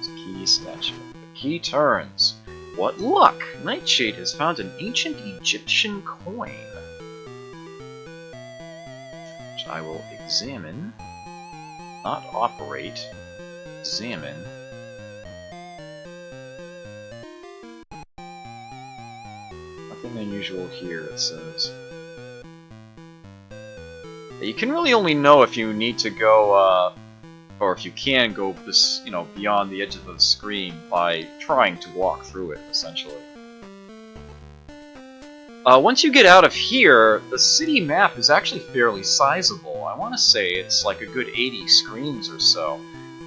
Key statue. The key turns. What luck! Nightshade has found an ancient Egyptian coin. Which I will examine. Not operate. Examine. Nothing unusual here, it says. You can really only know if you need to go, or if you can go this, you know, beyond the edge of the screen by trying to walk through it, essentially. Once you get out of here, the city map is actually fairly sizable. I want to say it's like a good 80 screens or so.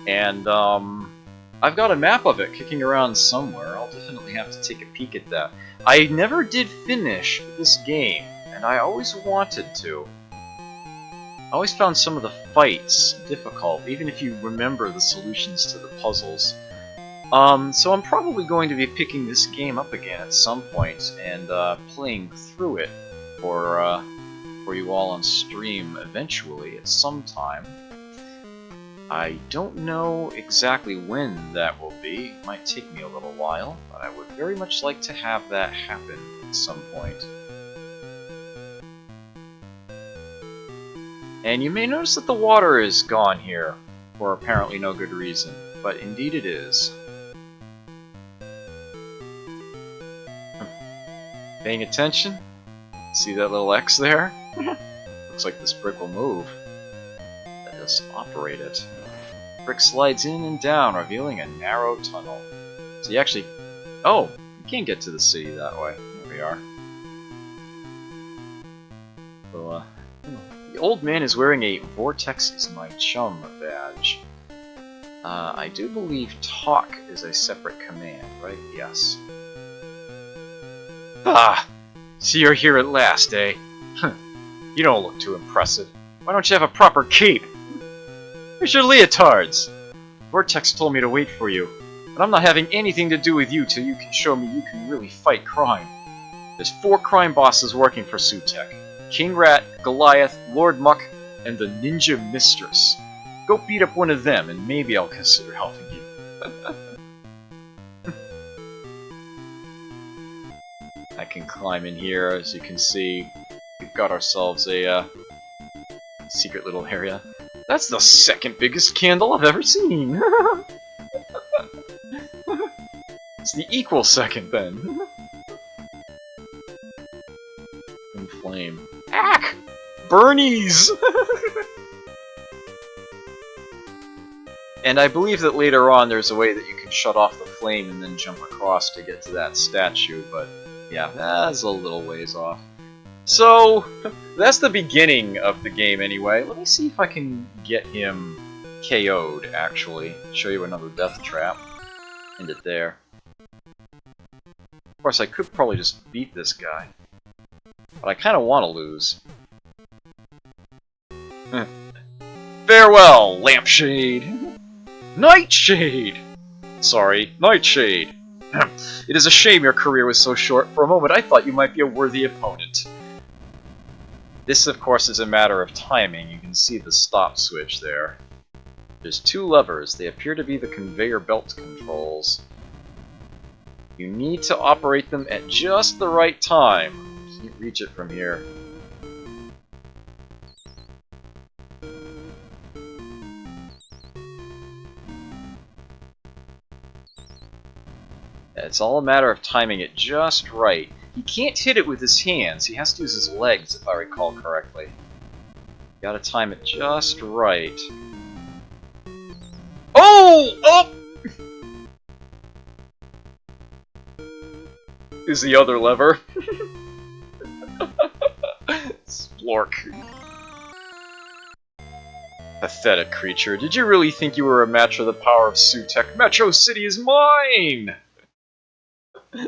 And I've got a map of it kicking around somewhere. I'll definitely have to take a peek at that. I never did finish this game, and I always wanted to. I always found some of the fights difficult, even if you remember the solutions to the puzzles. So I'm probably going to be picking this game up again at some point and playing through it for you all on stream eventually at some time. I don't know exactly when that will be. It might take me a little while, but I would very much like to have that happen at some point. And you may notice that the water is gone here. for apparently no good reason, but indeed it is. Paying attention? See that little X there? Looks like this brick will move. Let us operate it. Brick slides in and down, revealing a narrow tunnel. So you actually... Oh! You can't get to the city that way. There we are. So, the old man is wearing a Vortex is my chum badge. I do believe talk is a separate command, right? Yes. Ah! So you're here at last, eh? You don't look too impressive. Why don't you have a proper cape? Here's your leotards! Vortex told me to wait for you, but I'm not having anything to do with you till you can show me you can really fight crime. There's 4 crime bosses working for Sutek. King Rat, Goliath, Lord Muck, and the Ninja Mistress. Go beat up one of them, and maybe I'll consider helping you. I can climb in here, as you can see. We've got ourselves a secret little area. That's the second biggest candle I've ever seen! It's the equal second, then. In flame. Ack! Bernies! And I believe that later on there's a way that you can shut off the flame and then jump across to get to that statue, but yeah, that's a little ways off. So, that's the beginning of the game anyway. Let me see if I can get him KO'd, actually. Show you another death trap. End it there. Of course, I could probably just beat this guy. But I kind of want to lose. Farewell, Lampshade! Nightshade! Sorry, Nightshade. It is a shame your career was so short. For a moment I thought you might be a worthy opponent. This, of course, is a matter of timing. You can see the stop switch there. There's 2 levers. They appear to be the conveyor belt controls. You need to operate them at just the right time. Can't reach it from here. It's all a matter of timing it just right. He can't hit it with his hands, he has to use his legs, if I recall correctly. Gotta time it just right. Oh! Oh! Is the other lever. Splork. Pathetic creature. Did you really think you were a match for the power of Sutek? Metro City is mine!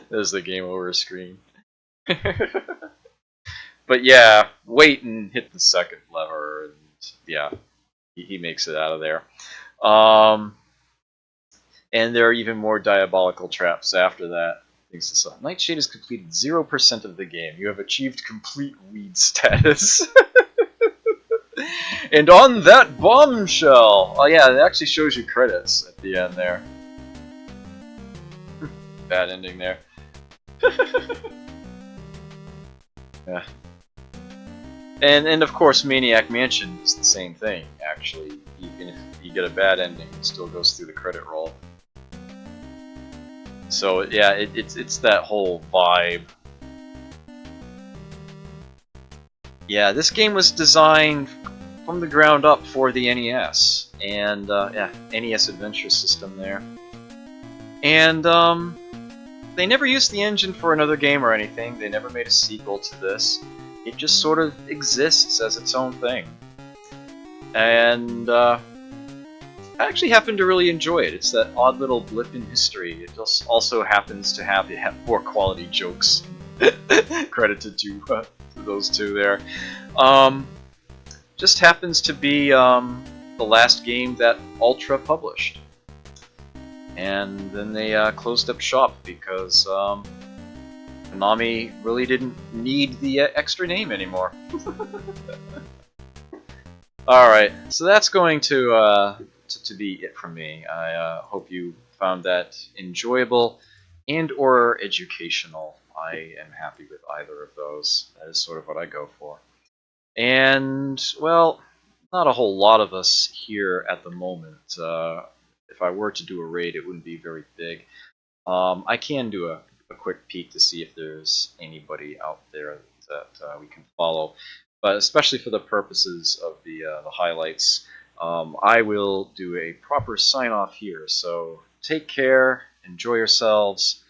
There's the game over screen. But yeah, wait and hit the second lever, and yeah, he makes it out of there. And there are even more diabolical traps after that. Nightshade has completed 0% of the game. You have achieved complete weed status. And on that bombshell! Oh yeah, it actually shows you credits at the end there. Bad ending there. Yeah. And of course, Maniac Mansion is the same thing, actually. Even if you get a bad ending, it still goes through the credit roll. So yeah, it's that whole vibe. Yeah, this game was designed from the ground up for the NES, and yeah, NES Adventure System there. And they never used the engine for another game or anything. They never made a sequel to this. It just sort of exists as its own thing. And I actually happen to really enjoy it. It's that odd little blip in history. It just also happens to have poor quality jokes credited to those two there. Just happens to be the last game that Ultra published. And then they closed up shop because Konami really didn't need the extra name anymore. Alright, so that's going to be it from me. I hope you found that enjoyable and or educational. I am happy with either of those. That is sort of what I go for. And, well, not a whole lot of us here at the moment. If I were to do a raid, it wouldn't be very big. I can do a quick peek to see if there's anybody out there that we can follow, but especially for the purposes of the highlights, I will do a proper sign off here. So take care, enjoy yourselves,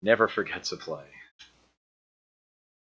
never forget to play.